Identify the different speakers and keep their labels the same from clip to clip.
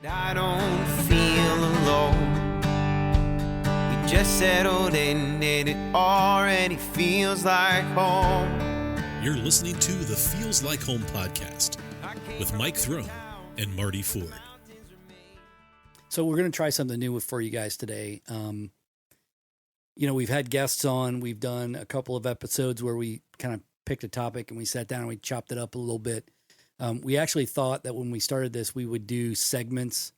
Speaker 1: I don't feel alone. We just settled in and it already feels like home.
Speaker 2: You're listening to the Feels Like Home podcast with Mike Throne and Marty Ford.
Speaker 3: So we're going to try something new for you guys today. We've had guests on. We've done a couple of episodes where we kind of picked a topic and we sat down and we chopped it up a little bit. We actually thought that when we started this, we would do segments,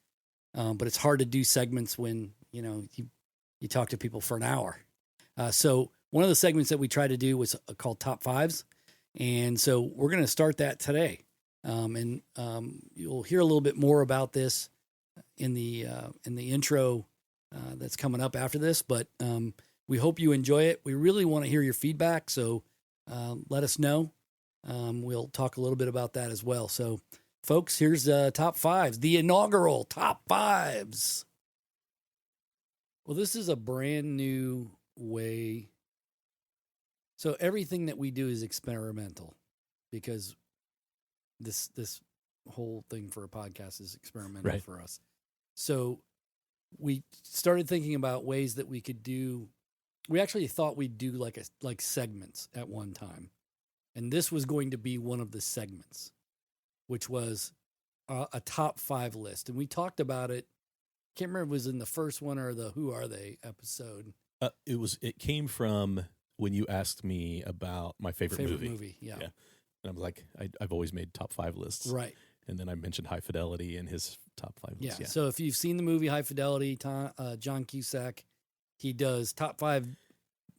Speaker 3: but it's hard to do segments when, you talk to people for an hour. So one of the segments that we tried to do was called Top Fives. And so we're going to start that today. And you'll hear a little bit more about this in the intro that's coming up after this, but we hope you enjoy it. We really want to hear your feedback, so let us know. We'll talk a little bit about that as well. So, folks, here's Top Fives, the inaugural Top Fives. Well, this is a brand new way. So everything that we do is experimental because this whole thing for a podcast is experimental for us. So we started thinking about ways that we could do. We actually thought we'd do like segments at one time. And this was going to be one of the segments, which was a top 5 list. And we talked about it. Can't remember if it was in the first one or the Who Are They episode.
Speaker 4: It came from when you asked me about my favorite movie.
Speaker 3: Yeah.
Speaker 4: And I was like, I've always made top 5 lists.
Speaker 3: Right.
Speaker 4: And then I mentioned High Fidelity in his top 5 lists.
Speaker 3: Yeah. So if you've seen the movie High Fidelity, John Cusack, he does top 5,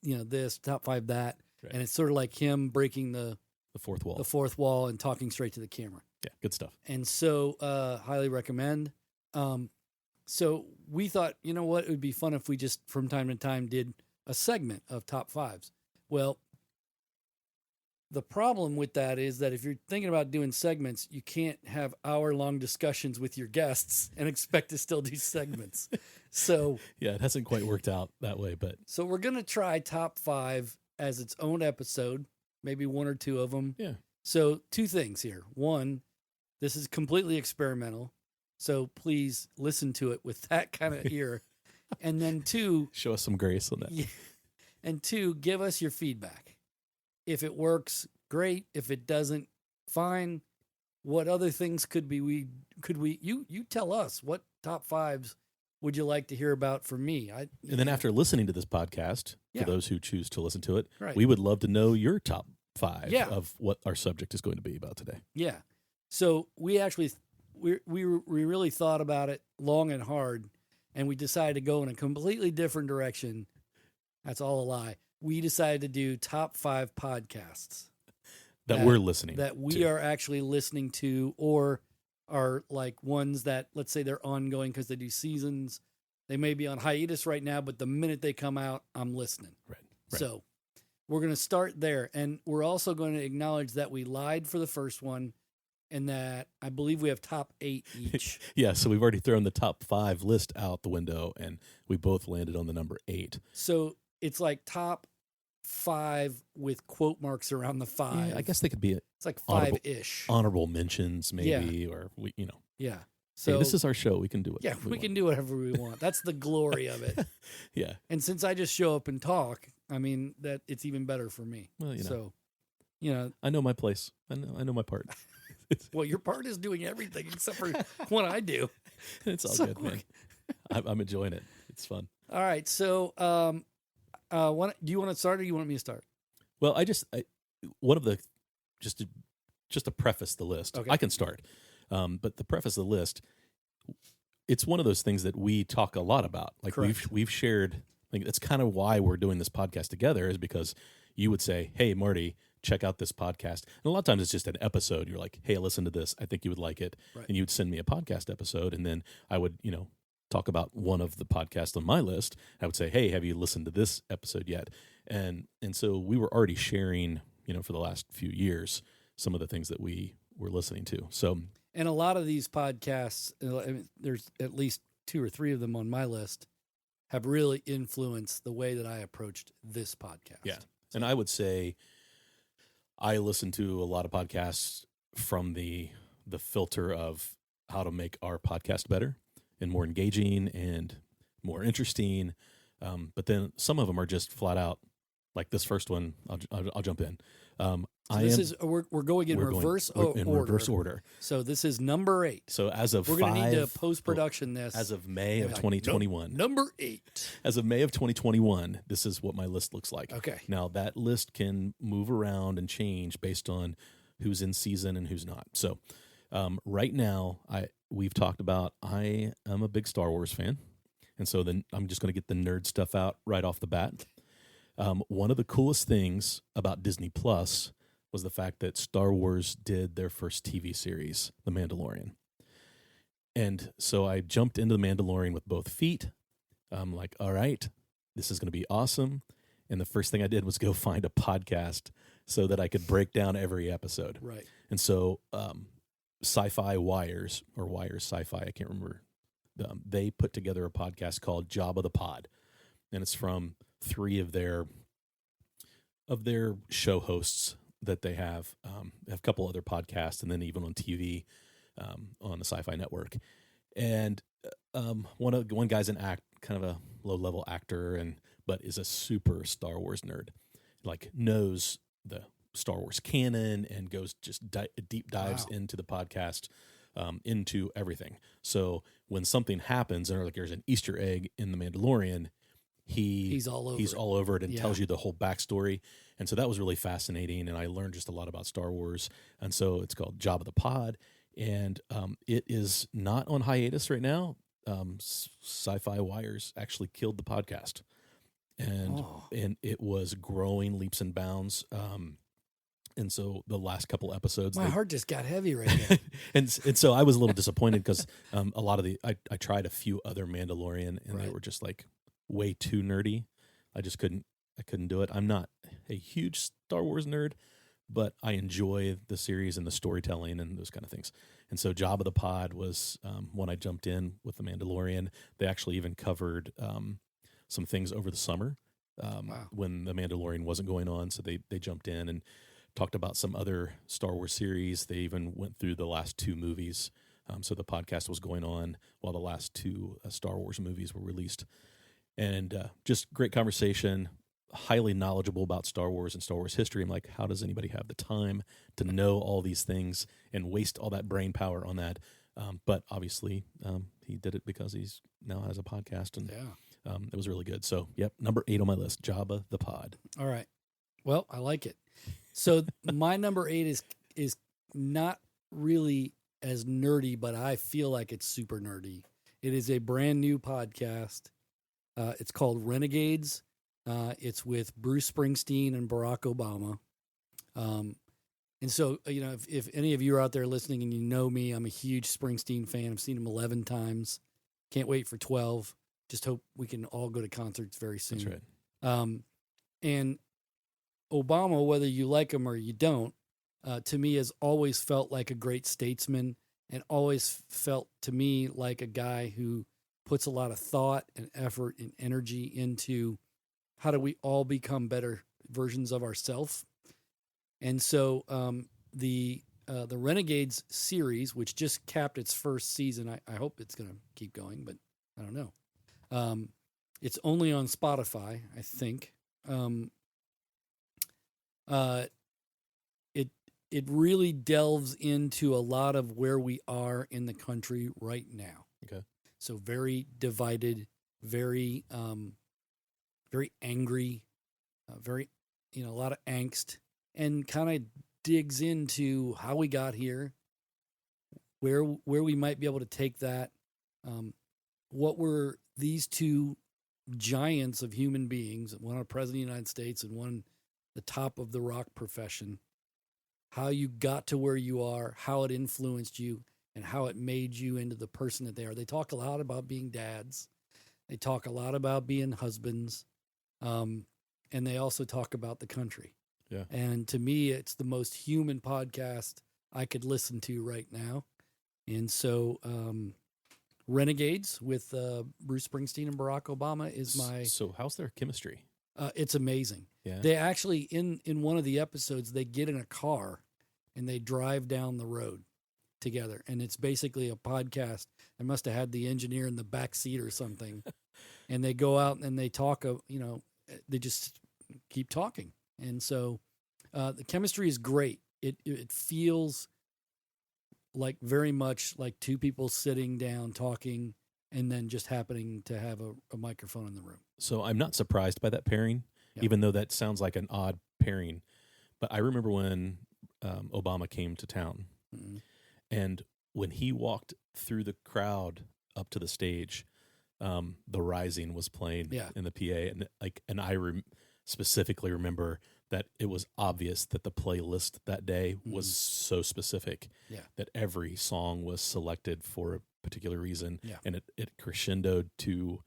Speaker 3: this, top 5 that. Right. And it's sort of like him breaking the
Speaker 4: fourth wall.
Speaker 3: The fourth wall and talking straight to the camera.
Speaker 4: Yeah, good stuff.
Speaker 3: And so highly recommend. So we thought, you know what, it would be fun if we just from time to time did a segment of top 5s. Well, the problem with that is that if you're thinking about doing segments, you can't have hour-long discussions with your guests and expect to still do segments. So
Speaker 4: yeah, it hasn't quite worked out that way, but
Speaker 3: so we're going to try top 5 as its own episode, maybe 1 or 2 of them.
Speaker 4: Yeah.
Speaker 3: So 2 things here. 1, this is completely experimental. So please listen to it with that kind of ear. And then 2,
Speaker 4: show us some grace on that.
Speaker 3: Yeah, and 2, give us your feedback. If it works, great. If it doesn't, fine. What other things could we you tell us what top 5s would you like to hear about from me?
Speaker 4: And then after listening to this podcast, for those who choose to listen to it, we would love to know your top 5 of what our subject is going to be about today.
Speaker 3: Yeah. So we actually we really thought about it long and hard, and we decided to go in a completely different direction. That's all a lie. We decided to do top 5 podcasts
Speaker 4: that we're listening
Speaker 3: that we are actually listening to, or are like ones that, let's say they're ongoing because they do seasons. They may be on hiatus right now, but the minute they come out, I'm listening.
Speaker 4: Right.
Speaker 3: So we're going to start there. And we're also going to acknowledge that we lied for the first one and that I believe we have top 8 each.
Speaker 4: Yeah. So we've already thrown the top 5 list out the window and we both landed on the number 8.
Speaker 3: So it's like top 5 with quote marks around the 5.
Speaker 4: Yeah, I guess they could be
Speaker 3: it's like 5-ish.
Speaker 4: Honorable mentions, maybe, or
Speaker 3: Yeah. So
Speaker 4: hey, this is our show. We can do it.
Speaker 3: Yeah, we can do whatever we want. That's the glory of it.
Speaker 4: Yeah.
Speaker 3: And since I just show up and talk, I mean, that it's even better for me.
Speaker 4: Well,
Speaker 3: So,
Speaker 4: I know my place. I know my part.
Speaker 3: Well, your part is doing everything except for what I do.
Speaker 4: It's all good, man. I'm enjoying it. It's fun.
Speaker 3: All right. So, do you want to start or do you want me to start?
Speaker 4: Well, one of the just to preface the list.
Speaker 3: Okay.
Speaker 4: I can start, but to preface the list, it's one of those things that we talk a lot about. Like
Speaker 3: Correct.
Speaker 4: we've shared. Like that's kind of why we're doing this podcast together, is because you would say, "Hey, Marty, check out this podcast." And a lot of times it's just an episode. You're like, "Hey, listen to this. I think you would like it."
Speaker 3: Right.
Speaker 4: And you'd send me a podcast episode, and then I would, talk about one of the podcasts on my list. I would say, "Hey, have you listened to this episode yet?" And so we were already sharing, for the last few years, some of the things that we were listening to. So,
Speaker 3: and a lot of these podcasts, there's at least 2 or 3 of them on my list, have really influenced the way that I approached this podcast.
Speaker 4: Yeah. And I would say I listen to a lot of podcasts from the filter of how to make our podcast better and more engaging and more interesting. But then some of them are just flat out, like this first one. I'll jump in.
Speaker 3: We're going in reverse
Speaker 4: order.
Speaker 3: So this is number 8.
Speaker 4: So as of
Speaker 3: we're going to need to post-production this.
Speaker 4: As of May of 2021.
Speaker 3: Number 8.
Speaker 4: As of May of 2021, this is what my list looks like.
Speaker 3: Okay.
Speaker 4: Now that list can move around and change based on who's in season and who's not. So right now, we've talked about I am a big Star Wars fan, and so then I'm just going to get the nerd stuff out right off the bat. One of the coolest things about Disney Plus was the fact that Star Wars did their first TV series, The Mandalorian. And so I jumped into The Mandalorian with both feet. I'm like, all right, this is going to be awesome. And the first thing I did was go find a podcast so that I could break down every episode.
Speaker 3: Right.
Speaker 4: And so Sci-Fi Wires, or Wires Sci-Fi, I can't remember, they put together a podcast called Jabba the Pod. And it's from 3 of their show hosts that they have. A couple other podcasts, and then even on TV on the Sci-Fi Network. And one guy's kind of a low-level actor, but is a super Star Wars nerd. Like knows the Star Wars canon and goes just deep dives into the podcast, into everything. So when something happens, or like there's an Easter egg in The Mandalorian, he's all over it and tells you the whole backstory. And so that was really fascinating, and I learned just a lot about Star Wars. And so it's called Jabba the Pod, and it is not on hiatus right now. Sci-Fi Wires actually killed the podcast, and it was growing leaps and bounds. And so the last couple episodes,
Speaker 3: my heart just got heavy right now.
Speaker 4: and so I was a little disappointed because a lot of I tried a few other Mandalorian, and they were just like way too nerdy. I couldn't do it. I'm not a huge Star Wars nerd, but I enjoy the series and the storytelling and those kind of things. And so Jabba the Pod was when I jumped in with The Mandalorian. They actually even covered some things over the summer when The Mandalorian wasn't going on. So they jumped in and talked about some other Star Wars series. They even went through the last 2 movies. So the podcast was going on while the last 2 Star Wars movies were released. And just great conversation, highly knowledgeable about Star Wars and Star Wars history. I'm like, how does anybody have the time to know all these things and waste all that brain power on that? But obviously, he did it because he's now has a podcast, and it was really good. So, yep, number 8 on my list, Jabba the Pod.
Speaker 3: All right. Well, I like it. So my number 8 is not really as nerdy, but I feel like it's super nerdy. It is a brand new podcast. It's called Renegades. It's with Bruce Springsteen and Barack Obama. And so, if any of you are out there listening and you know me, I'm a huge Springsteen fan. I've seen him 11 times. Can't wait for 12. Just hope we can all go to concerts very soon.
Speaker 4: That's right.
Speaker 3: And Obama, whether you like him or you don't, to me has always felt like a great statesman, and always felt to me like a guy who puts a lot of thought and effort and energy into how do we all become better versions of ourselves. And so the Renegades series, which just capped its first season, I hope it's going to keep going, but I don't know. It's only on Spotify, I think. It really delves into a lot of where we are in the country right now.
Speaker 4: Okay.
Speaker 3: So very divided, very very angry, very a lot of angst, and kind of digs into how we got here, where we might be able to take that. What were these 2 giants of human beings, one a president of the United States and one the top of the rock profession, how you got to where you are, how it influenced you, and how it made you into the person that they are. They talk a lot about being dads. They talk a lot about being husbands. And they also talk about the country.
Speaker 4: Yeah.
Speaker 3: And to me, it's the most human podcast I could listen to right now. And so Renegades with Bruce Springsteen and Barack Obama is my...
Speaker 4: So how's their chemistry?
Speaker 3: It's amazing.
Speaker 4: Yeah.
Speaker 3: They actually, in one of the episodes, they get in a car and they drive down the road. together, and it's basically a podcast. They must have had the engineer in the back seat or something, and they go out and they talk. They just keep talking, and so the chemistry is great. It feels like very much like two people sitting down talking, and then just happening to have a microphone in the room.
Speaker 4: So I'm not surprised by that pairing,
Speaker 3: Yeah.
Speaker 4: even though that sounds like an odd pairing. But I remember when Obama came to town,
Speaker 3: Mhm.
Speaker 4: and when he walked through the crowd up to the stage, The Rising was playing
Speaker 3: Yeah.
Speaker 4: in the PA, and I specifically remember that it was obvious that the playlist that day was so specific
Speaker 3: Yeah.
Speaker 4: that every song was selected for a particular reason,
Speaker 3: Yeah.
Speaker 4: and it crescendoed to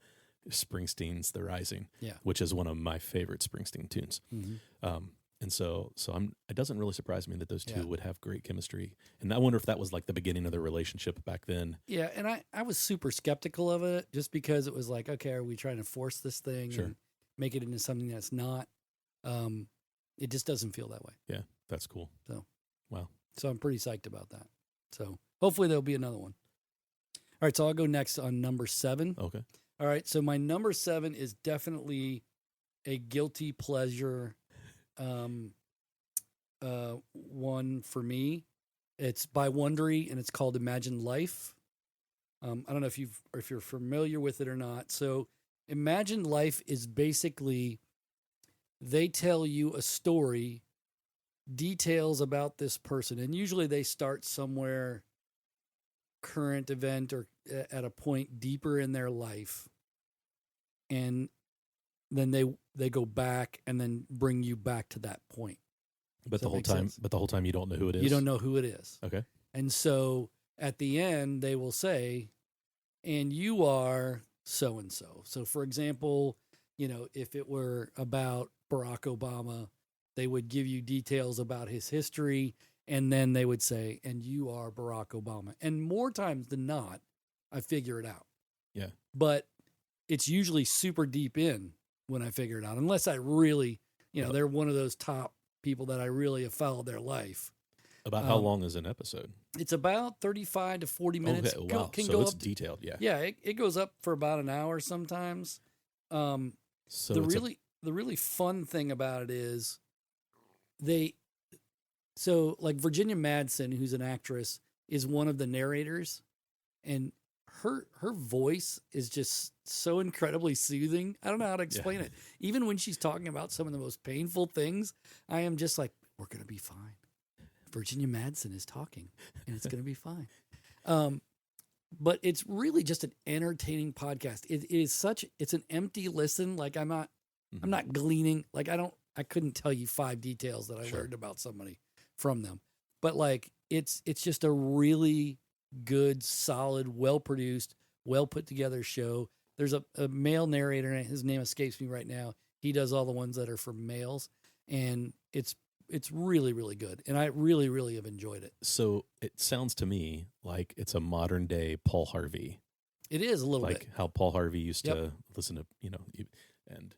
Speaker 4: Springsteen's The Rising,
Speaker 3: Yeah.
Speaker 4: which is one of my favorite Springsteen tunes. And so it doesn't really surprise me that those two
Speaker 3: Yeah.
Speaker 4: would have great chemistry. And I wonder if that was like the beginning of their relationship back then.
Speaker 3: Yeah, and I was super skeptical of it just because it was like, okay, are we trying to force this thing
Speaker 4: Sure.
Speaker 3: and make it into something that's not? It just doesn't feel that way.
Speaker 4: Yeah, that's cool.
Speaker 3: So I'm pretty psyched about that. So hopefully there'll be another one. All right, so I'll go next on number 7.
Speaker 4: Okay.
Speaker 3: All right, so my number 7 is definitely a guilty pleasure one for me. It's by Wondery, and it's called Imagine Life. I don't know if you're familiar with it or not. So Imagine Life is basically they tell you a story, details about this person, and usually they start somewhere current event or at a point deeper in their life, and then they go back and then bring you back to that point.
Speaker 4: But
Speaker 3: Does
Speaker 4: the
Speaker 3: that
Speaker 4: whole
Speaker 3: make
Speaker 4: time,
Speaker 3: sense?
Speaker 4: you don't know who it is.
Speaker 3: You don't know who it is.
Speaker 4: Okay.
Speaker 3: And so at the end, they will say, and you are so and so. So, for example, if it were about Barack Obama, they would give you details about his history, and then they would say, and you are Barack Obama. And more times than not, I figure it out.
Speaker 4: Yeah.
Speaker 3: But it's usually super deep in when I figure it out, unless I really,
Speaker 4: Well-
Speaker 3: they're one of those top people that I really have followed their life.
Speaker 4: About how long is an episode?
Speaker 3: It's about 35 to 40 minutes.
Speaker 4: Okay, wow.
Speaker 3: Can
Speaker 4: So
Speaker 3: go
Speaker 4: it's
Speaker 3: up to,
Speaker 4: detailed, yeah.
Speaker 3: yeah, it goes up for about an hour sometimes.
Speaker 4: So
Speaker 3: the
Speaker 4: it's
Speaker 3: really fun thing about it is like Virginia Madsen, who's an actress, is one of the narrators, and her voice is just so incredibly soothing. I don't know how to explain it. Even when she's talking about some of the most painful things, I am just like, we're gonna be fine. Virginia Madsen is talking, and it's gonna be fine. But it's really just an entertaining podcast. It's an empty listen. Like I'm not gleaning. Like I couldn't tell you 5 details that I
Speaker 4: Sure.
Speaker 3: learned about somebody from them. But like it's just a really good, solid, well produced, well put together show. There's a male narrator, and his name escapes me right now. He does all the ones that are for males, and it's really, really good. And I really, really have enjoyed it.
Speaker 4: so it sounds to me like it's a modern day Paul Harvey.
Speaker 3: It is a little
Speaker 4: Like
Speaker 3: bit.
Speaker 4: how Paul Harvey used
Speaker 3: Yep.
Speaker 4: to listen to, and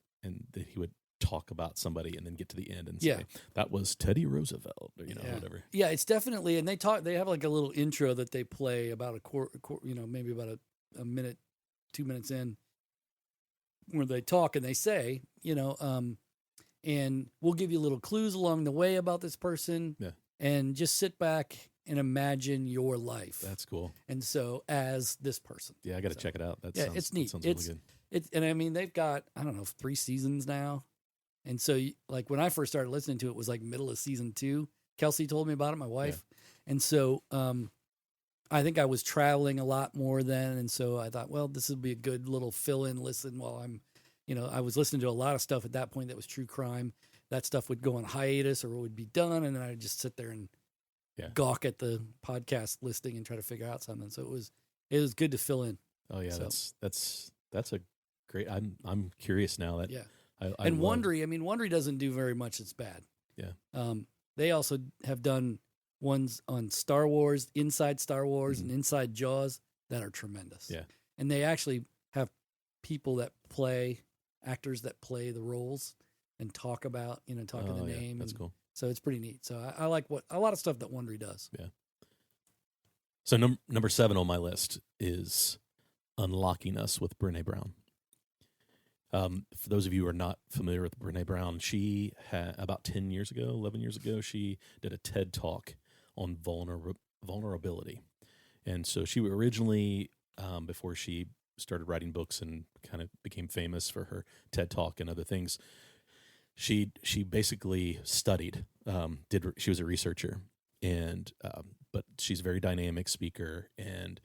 Speaker 4: that he would talk about somebody and then get to the end and
Speaker 3: Yeah.
Speaker 4: say that was Teddy Roosevelt, or
Speaker 3: Yeah.
Speaker 4: whatever.
Speaker 3: Yeah, it's definitely, and they have like a little intro that they play about maybe about a minute, 2 minutes in, where they talk and they say, and we'll give you little clues along the way about this person.
Speaker 4: Yeah.
Speaker 3: And just sit back and imagine your life.
Speaker 4: That's cool.
Speaker 3: And so as this person.
Speaker 4: Yeah, I got to
Speaker 3: So,
Speaker 4: check it out.
Speaker 3: it's neat.
Speaker 4: That sounds really good.
Speaker 3: And I mean, they've got, I don't know, 3 seasons now. And so like when I first started listening to it, was like middle of season 2. Kelsey told me about it, my wife. And so I think I was traveling a lot more then. And so I thought, well, this would be a good little fill-in listen while I'm, I was listening to a lot of stuff at that point that was true crime. That stuff would go on hiatus or it would be done. And then I'd just sit there and gawk at the podcast listing and try to figure out something. So it was good to fill in.
Speaker 4: Oh yeah,
Speaker 3: So-
Speaker 4: that's a great. I'm curious now that
Speaker 3: Yeah.
Speaker 4: I
Speaker 3: And
Speaker 4: love-
Speaker 3: Wondery, I mean, Wondery doesn't do very much that's bad.
Speaker 4: Yeah.
Speaker 3: They also have done ones on Star Wars, Inside Star Wars, and Inside Jaws that are tremendous.
Speaker 4: Yeah.
Speaker 3: And they actually have people actors that play the roles and talk about, talking
Speaker 4: Oh,
Speaker 3: the
Speaker 4: yeah,
Speaker 3: name.
Speaker 4: That's
Speaker 3: and
Speaker 4: cool.
Speaker 3: So it's pretty neat. So I like a lot of stuff that Wondery does.
Speaker 4: Yeah. So number 7 on my list is Unlocking Us with Brené Brown. For those of you who are not familiar with Brené Brown, she had about 11 years ago, she did a TED Talk on vulnerability. And so she originally, before she started writing books and kind of became famous for her TED Talk and other things, she basically studied, she was a researcher, and but she's a very dynamic speaker, and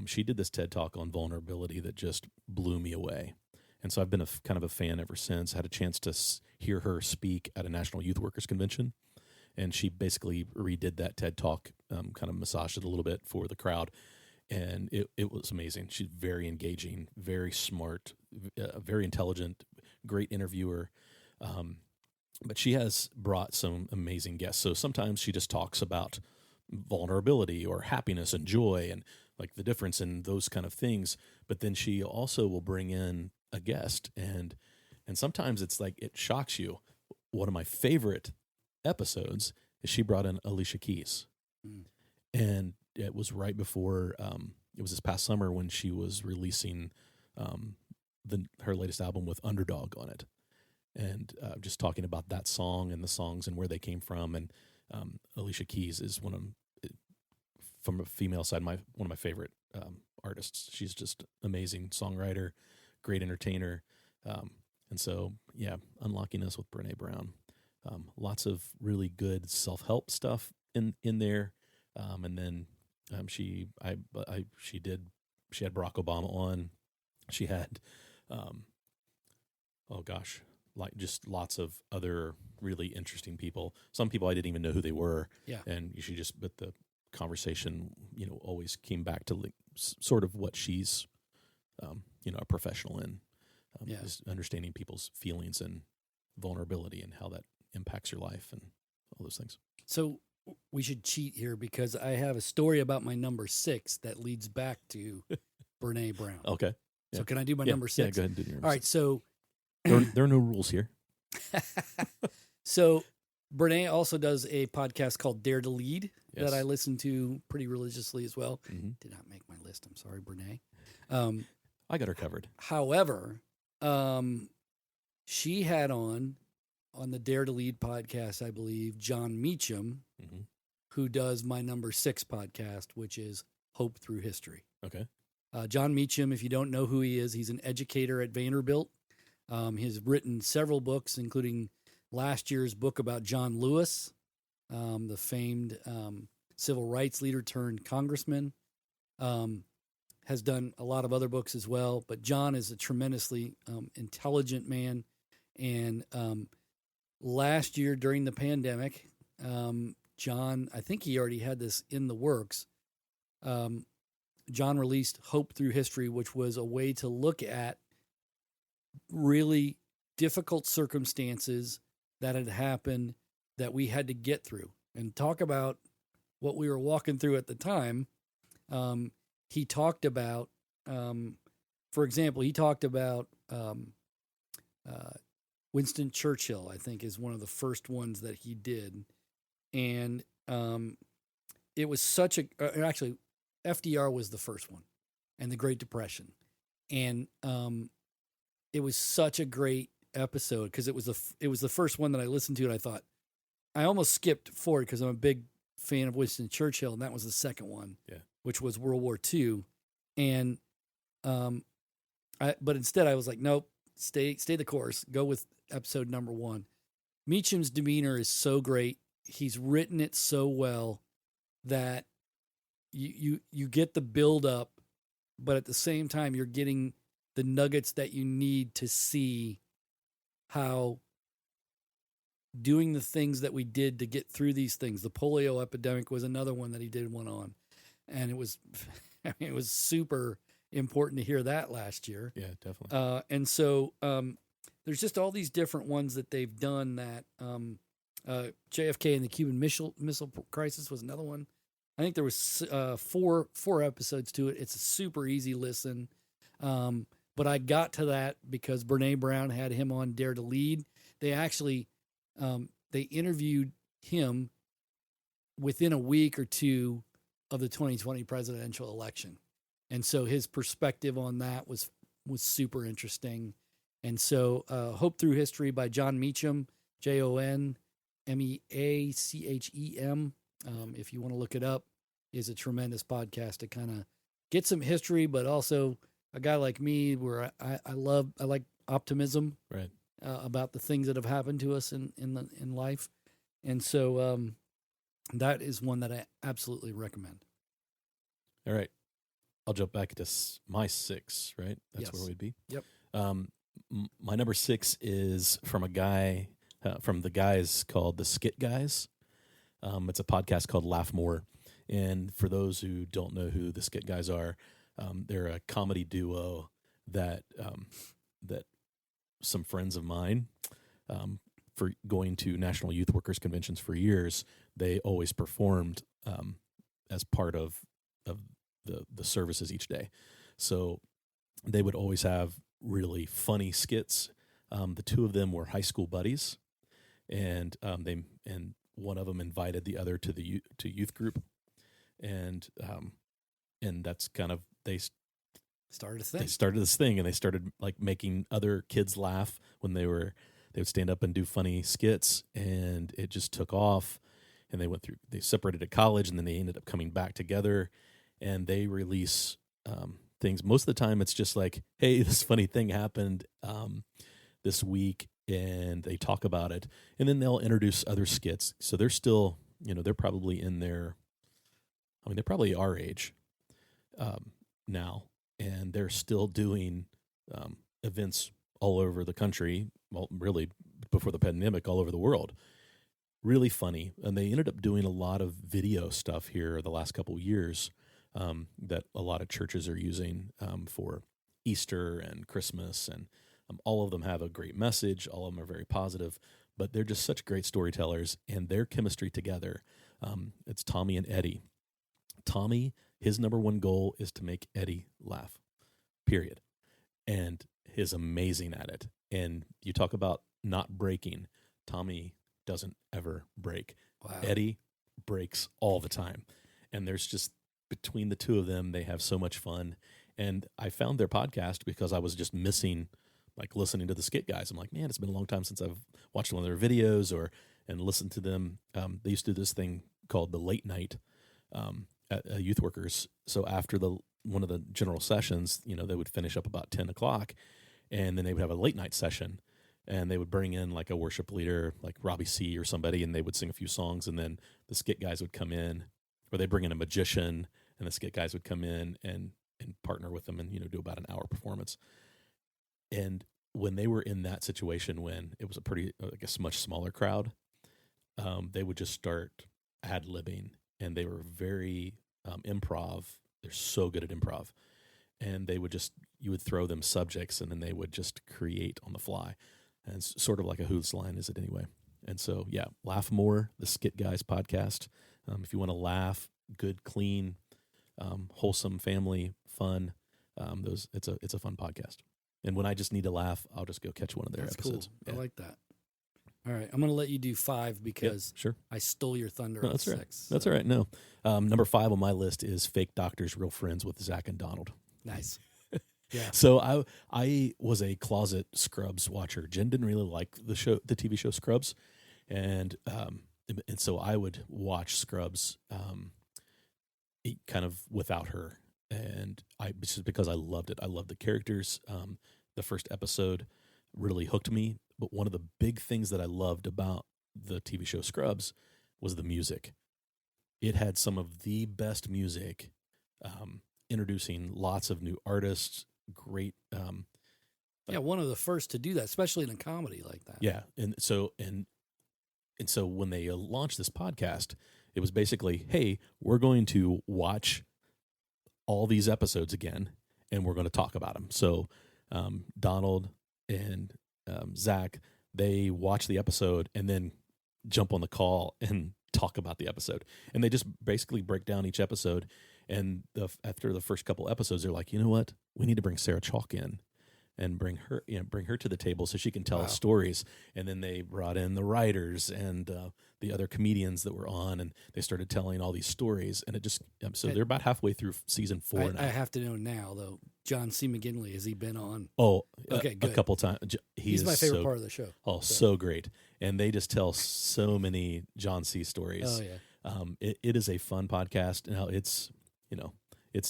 Speaker 4: she did this TED Talk on vulnerability that just blew me away. And so I've been kind of a fan ever since. Had a chance to hear her speak at a National Youth Workers Convention, and she basically redid that TED Talk, kind of massaged it a little bit for the crowd, and it was amazing. She's very engaging, very smart, very intelligent, great interviewer. But she has brought some amazing guests. So sometimes she just talks about vulnerability or happiness and joy and like the difference in those kind of things. But then she also will bring in a guest, and sometimes it's like it shocks you. One of my favorite episodes is she brought in Alicia Keys, and it was right before it was this past summer when she was releasing her latest album with Underdog on it, and just talking about that song and the songs and where they came from. And Alicia Keys is from a female side, one of my favorite artists. She's just amazing songwriter, great entertainer. And so, yeah, Unlocking Us with Brené Brown. Lots of really good self-help stuff in there. And then she had Barack Obama on. She had, like just lots of other really interesting people. Some people I didn't even know who they were.
Speaker 3: Yeah.
Speaker 4: And but the conversation, always came back to like sort of what she's, a professional in, is understanding people's feelings and vulnerability and how that impacts your life and all those things.
Speaker 3: So we should cheat here because I have a story about my number 6 that leads back to Brené Brown.
Speaker 4: Okay.
Speaker 3: So can I do my number 6?
Speaker 4: Yeah, go ahead and do your number
Speaker 3: All right.
Speaker 4: 6.
Speaker 3: So
Speaker 4: there are no rules here.
Speaker 3: So Brené also does a podcast called Dare to Lead
Speaker 4: Yes.
Speaker 3: that I listen to pretty religiously as well.
Speaker 4: Mm-hmm.
Speaker 3: Did not make my list. I'm sorry, Brené.
Speaker 4: I got her covered.
Speaker 3: However, she had on the Dare to Lead podcast, I believe, John Meacham,
Speaker 4: Mm-hmm.
Speaker 3: who does my number 6 podcast, which is Hope Through History.
Speaker 4: Okay.
Speaker 3: John Meacham, if you don't know who he is, he's an educator at Vanderbilt. He's written several books, including last year's book about John Lewis, the famed civil rights leader turned congressman. Has done a lot of other books as well. But John is a tremendously intelligent man. And last year during the pandemic, John, I think he already had this in the works. John released Hope Through History, which was a way to look at really difficult circumstances that had happened that we had to get through and talk about what we were walking through at the time. He talked about, for example, Winston Churchill, I think, is one of the first ones that he did. And it was actually, FDR was the first one, and the Great Depression. And it was such a great episode because it was the first one that I listened to, and I thought, I almost skipped forward because I'm a big fan of Winston Churchill, and that was the second one, which was World War II. And but instead I was like, nope, stay the course. Go with episode number 1. Meacham's demeanor is so great. He's written it so well that you get the build up, but at the same time you're getting the nuggets that you need to see how doing the things that we did to get through these things. The polio epidemic was another one that he did one on. And it was super important to hear that last year.
Speaker 4: Yeah, definitely.
Speaker 3: And so there's just all these different ones that they've done that JFK and the Cuban Missile Crisis was another one. I think there was four episodes to it. It's a super easy listen. But I got to that because Brené Brown had him on Dare to Lead. They actually they interviewed him within a week or two of the 2020 presidential election. And so his perspective on that was super interesting. And so Hope Through History by John Meacham, JonMeachem, if you want to look it up, is a tremendous podcast to kind of get some history, but also a guy like me where I like optimism,
Speaker 4: Right.
Speaker 3: About the things that have happened to us in life. And so that is one that I absolutely recommend.
Speaker 4: All right. I'll jump back to my 6, right? That's
Speaker 3: Yes.
Speaker 4: where we'd be.
Speaker 3: Yep.
Speaker 4: My number 6 is from a guy, from the guys called the Skit Guys. It's a podcast called Laugh More. And for those who don't know who the Skit Guys are, they're a comedy duo that some friends of mine, for going to National Youth Workers Conventions for years, they always performed as part of the services each day. So they would always have really funny skits. The two of them were high school buddies, and one of them invited the other to youth group, and that's kind of they
Speaker 3: Started a thing.
Speaker 4: They started this thing, and they started like making other kids laugh when they would stand up and do funny skits, and it just took off. And they separated at college, and then they ended up coming back together, and they release things. Most of the time it's just like, hey, this funny thing happened this week, and they talk about it, and then they'll introduce other skits. So they're still, they're probably they're probably our age now, and they're still doing events all over the country, well, really before the pandemic, all over the world. Really funny. And they ended up doing a lot of video stuff here the last couple of years that a lot of churches are using for Easter and Christmas. And all of them have a great message. All of them are very positive, but they're just such great storytellers, and their chemistry together. It's Tommy and Eddie. Tommy, his number one goal is to make Eddie laugh, period. And he's amazing at it. And you talk about not breaking. Tommy doesn't ever break.
Speaker 3: Wow.
Speaker 4: Eddie breaks all the time. And there's just, between the two of them, they have so much fun. And I found their podcast because I was just missing, like, listening to the Skit Guys. I'm like, man, it's been a long time since I've watched one of their videos and listened to them. They used to do this thing called the late night at Youth Workers. So after one of the general sessions, they would finish up about 10 o'clock, and then they would have a late night session, and they would bring in like a worship leader, like Robbie C. or somebody, and they would sing a few songs, and then the Skit Guys would come in, or they bring in a magician, and the Skit Guys would come in and partner with them and, do about an hour performance. And when they were in that situation, when it was a pretty, I guess, much smaller crowd, they would just start ad-libbing, and they were very improv. They're so good at improv. And you would throw them subjects, and then they would just create on the fly. And it's sort of like a Whose Line Is It Anyway? And so, yeah, Laugh More, the Skit Guys podcast. If you want to laugh, good, clean, wholesome family fun, it's a fun podcast. And when I just need to laugh, I'll just go catch one of their episodes.
Speaker 3: Cool.
Speaker 4: Yeah.
Speaker 3: I like that. All right, I'm going to let you do 5 because
Speaker 4: sure.
Speaker 3: I stole your thunder.
Speaker 4: No, that's
Speaker 3: 6.
Speaker 4: right. That's all right. No, number 5 on my list is Fake Doctors, Real Friends with Zach and Donald.
Speaker 3: Nice. Yeah.
Speaker 4: So I was a closet Scrubs watcher. Jen didn't really like the TV show Scrubs, and so I would watch Scrubs kind of without her, and just because I loved it. I loved the characters. The first episode really hooked me. But one of the big things that I loved about the TV show Scrubs was the music. It had some of the best music, introducing lots of new artists. Great.
Speaker 3: One of the first to do that, especially in a comedy like that.
Speaker 4: Yeah, and so when they launched this podcast, it was basically, hey, we're going to watch all these episodes again, and we're going to talk about them. So Donald and Zach, they watch the episode and then jump on the call and talk about the episode. And they just basically break down each episode. And after the first couple episodes, they're like, you know what? We need to bring Sarah Chalk in. and bring her to the table so she can tell
Speaker 3: Wow.
Speaker 4: us stories. And then they brought in the writers and the other comedians that were on, and they started telling all these stories. And it just so they're about halfway through season 4 now.
Speaker 3: I have to know now though. John C. McGinley, has he been on?
Speaker 4: Oh,
Speaker 3: Okay,
Speaker 4: a
Speaker 3: good.
Speaker 4: couple times.
Speaker 3: He's my favorite part of the show.
Speaker 4: Oh, so great. And they just tell so many John C. stories.
Speaker 3: Oh yeah.
Speaker 4: It is a fun podcast. Now it's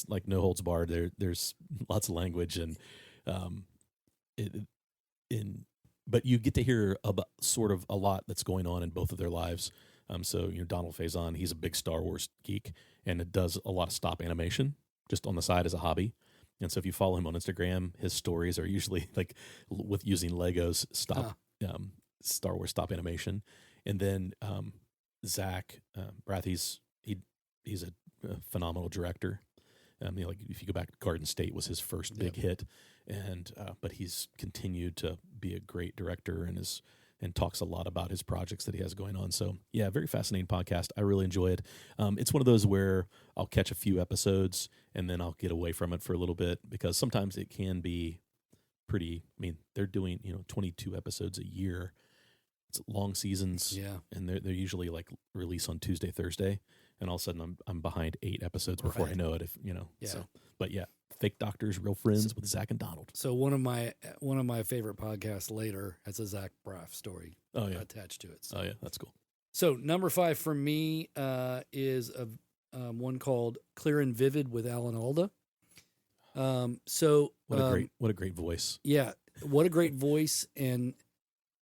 Speaker 4: like no holds barred. There's lots of language and but you get to hear about sort of a lot that's going on in both of their lives. So Donald Faison, he's a big Star Wars geek, and it does a lot of stop animation just on the side as a hobby. And so if you follow him on Instagram, his stories are usually like with using Legos Star Wars stop animation. And then Zach Braff, he's a phenomenal director. Like if you go back, Garden State was his first big hit, and but he's continued to be a great director and talks a lot about his projects that he has going on. So yeah, very fascinating podcast. I really enjoy it. It's one of those where I'll catch a few episodes and then I'll get away from it for a little bit, because sometimes it can be pretty. I mean, they're doing 22 episodes a year. It's long seasons, and they're usually like release on Tuesday, Thursday, and all of a sudden I'm behind 8 episodes before I know it. So, but yeah, Fake Doctors, Real Friends with Zach and Donald.
Speaker 3: So one of my favorite podcasts later has a Zach Braff story attached to it. So.
Speaker 4: Oh yeah, that's cool.
Speaker 3: So number 5 for me is one called Clear and Vivid with Alan Alda.
Speaker 4: What a great voice.
Speaker 3: Yeah, what a great voice, and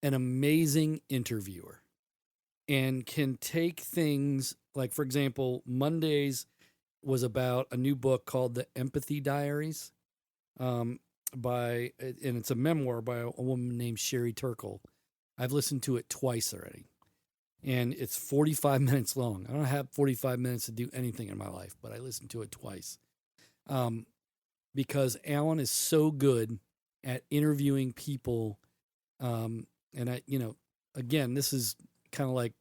Speaker 3: an amazing interviewer, and can take things like, for example, Mondays was about a new book called The Empathy Diaries, and it's a memoir by a woman named Sherry Turkle. I've listened to it twice already, and it's 45 minutes long. I don't have 45 minutes to do anything in my life, but I listened to it twice, because Alan is so good at interviewing people. And again, this is kind of like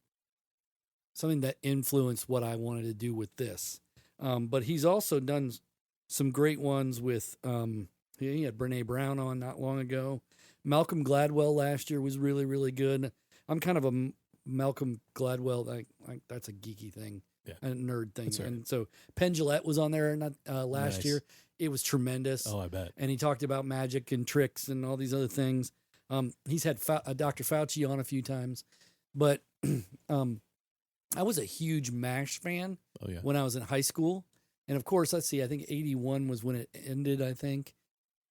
Speaker 3: something that influenced what I wanted to do with this. But he's also done some great ones with, he had Brene Brown on not long ago. Malcolm Gladwell last year was really, really good. I'm kind of a Malcolm Gladwell, like that's a geeky thing, a nerd thing.
Speaker 4: Right.
Speaker 3: And so Penn Jillette was on there last year. It was tremendous.
Speaker 4: Oh, I bet.
Speaker 3: And he talked about magic and tricks and all these other things. He's had Dr. Fauci on a few times, but I was a huge MASH fan when I was in high school. And of course, I think 81 was when it ended, I think.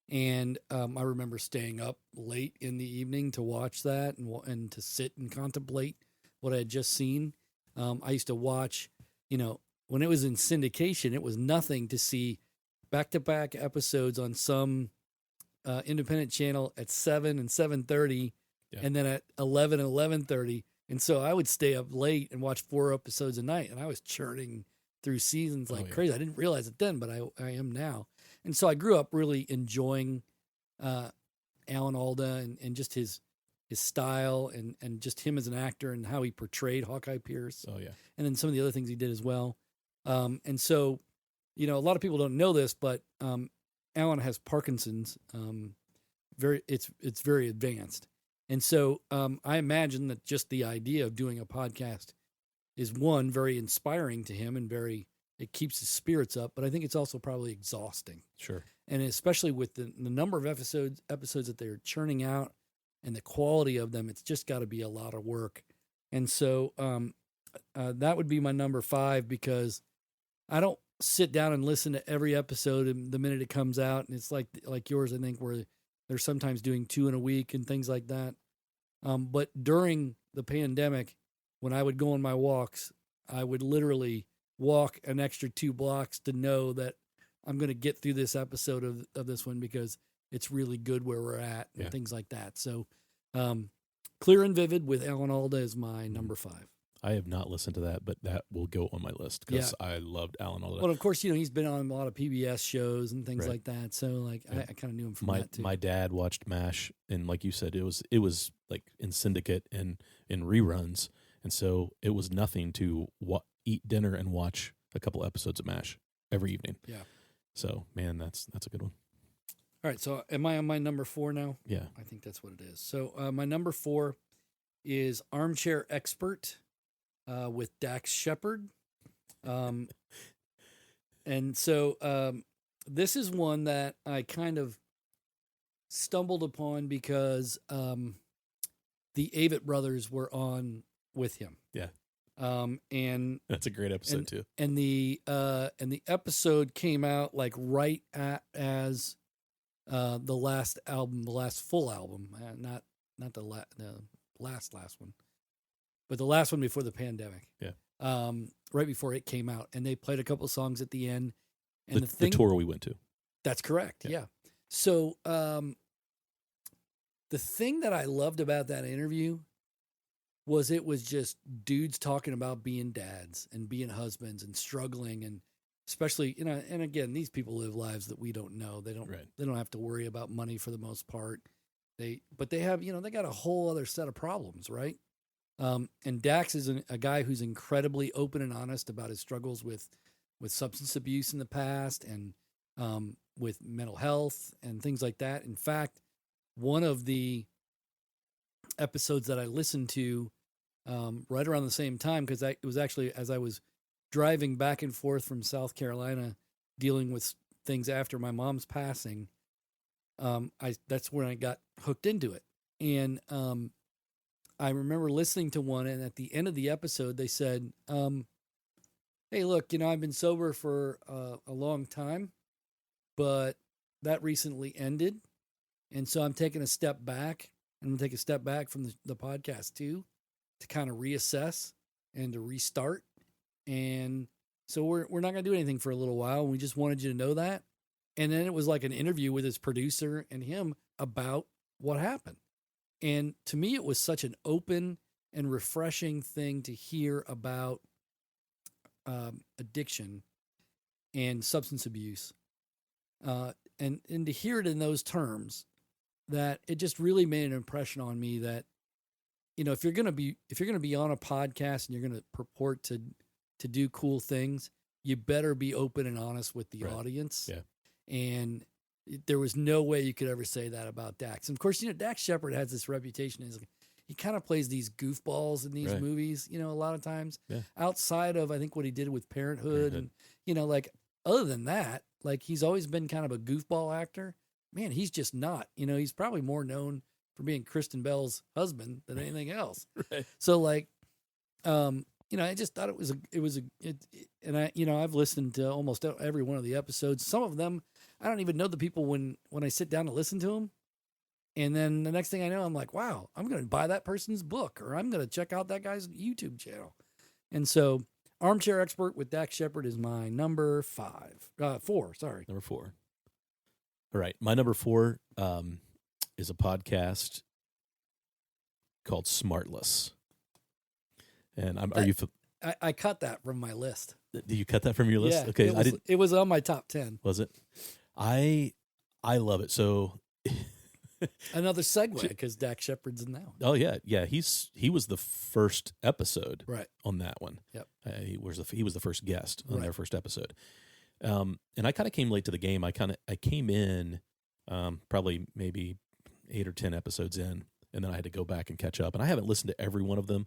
Speaker 3: And I remember staying up late in the evening to watch that and to sit and contemplate what I had just seen. I used to watch, when it was in syndication, it was nothing to see back-to-back episodes on some independent channel at 7 and 7:30, and then at 11 and 11:30. And so I would stay up late and watch 4 episodes a night, and I was churning through seasons like crazy. I didn't realize it then, but I am now. And so I grew up really enjoying Alan Alda and just his style and just him as an actor and how he portrayed Hawkeye Pierce. Oh yeah. And then some of the other things he did as well. And so, a lot of people don't know this, but Alan has Parkinson's. It's very advanced. And so I imagine that just the idea of doing a podcast is, one, very inspiring to him and it keeps his spirits up, but I think it's also probably exhausting. Sure. And especially with the number of episodes that they're churning out and the quality of them, it's just got to be a lot of work. And so that would be my number 5, because I don't sit down and listen to every episode the minute it comes out. And it's like yours, I think, where they're sometimes doing 2 in a week and things like that. But during the pandemic, when I would go on my walks, I would literally walk an extra 2 blocks to know that I'm going to get through this episode of this one, because it's really good where we're at and things like that. So Clear and Vivid with Alan Alda is my number 5.
Speaker 4: I have not listened to that, but that will go on my list because I loved Alan Alda.
Speaker 3: Well, of course, he's been on a lot of PBS shows and things like that. So I kind of knew him from that too.
Speaker 4: My dad watched MASH, and like you said, it was like in syndicate and in reruns. And so it was nothing to eat dinner and watch a couple episodes of MASH every evening. Yeah. So, man, that's a good one.
Speaker 3: All right, so am I on my number 4 now?
Speaker 4: Yeah.
Speaker 3: I think that's what it is. So my number 4 is Armchair Expert with Dax Shepard. And so this is one that I kind of stumbled upon because the Avett brothers were on with him.
Speaker 4: Yeah.
Speaker 3: And
Speaker 4: That's a great episode too.
Speaker 3: And the episode came out like right as the last album, the last full album, not the last one, but the last one before the pandemic.
Speaker 4: Yeah.
Speaker 3: Right before it came out, and they played a couple of songs at the end. And
Speaker 4: the tour we went to.
Speaker 3: That's correct. Yeah. So the thing that I loved about that interview was it was just dudes talking about being dads and being husbands and struggling, and especially, and again, these people live lives that we don't know. They don't have to worry about money for the most part. But they have, they got a whole other set of problems, right? And Dax is a guy who's incredibly open and honest about his struggles with substance abuse in the past and with mental health and things like that. In fact, one of the episodes that I listened to right around the same time, because it was actually as I was driving back and forth from South Carolina dealing with things after my mom's passing, that's when I got hooked into it. And I remember listening to one, and at the end of the episode, they said, hey, look, I've been sober for a long time, but that recently ended. And so I'm taking a step back. I'm going to take a step back from the podcast too, to kind of reassess and to restart. And so we're not going to do anything for a little while. We just wanted you to know that. And then it was like an interview with his producer and him about what happened. And to me, it was such an open and refreshing thing to hear about addiction and substance abuse. And to hear it in those terms, that it just really made an impression on me that, if you're going to be on a podcast and you're going to purport to do cool things, you better be open and honest with the audience.
Speaker 4: Yeah.
Speaker 3: And there was no way you could ever say that about Dax. And of course, Dax Shepard has this reputation as he kind of plays these goofballs in these movies, a lot of times outside of, I think, what he did with Parenthood. And, like, other than that, like, he's always been kind of a goofball actor. Man, he's just not, he's probably more known for being Kristen Bell's husband than anything else.
Speaker 4: Right.
Speaker 3: So like, I just thought and I've listened to almost every one of the episodes. Some of them, I don't even know the people when I sit down to listen to them. And then the next thing I know, I'm like, wow, I'm going to buy that person's book, or I'm going to check out that guy's YouTube channel. And so Armchair Expert with Dax Shepard is my number 4. Sorry.
Speaker 4: Number 4. All right. My number 4 is a podcast called Smartless. And
Speaker 3: I cut that from my list.
Speaker 4: Did you cut that from your list?
Speaker 3: Yeah,
Speaker 4: Okay.
Speaker 3: It was on my top 10.
Speaker 4: Was it? I love it. So
Speaker 3: another segue, because Dax Shepard's in that one.
Speaker 4: Oh yeah. Yeah. He was the first episode on that one.
Speaker 3: Yep.
Speaker 4: He was the first guest on their first episode. And I kind of came late to the game. I came in probably maybe 8 or 10 episodes in, and then I had to go back and catch up. And I haven't listened to every one of them,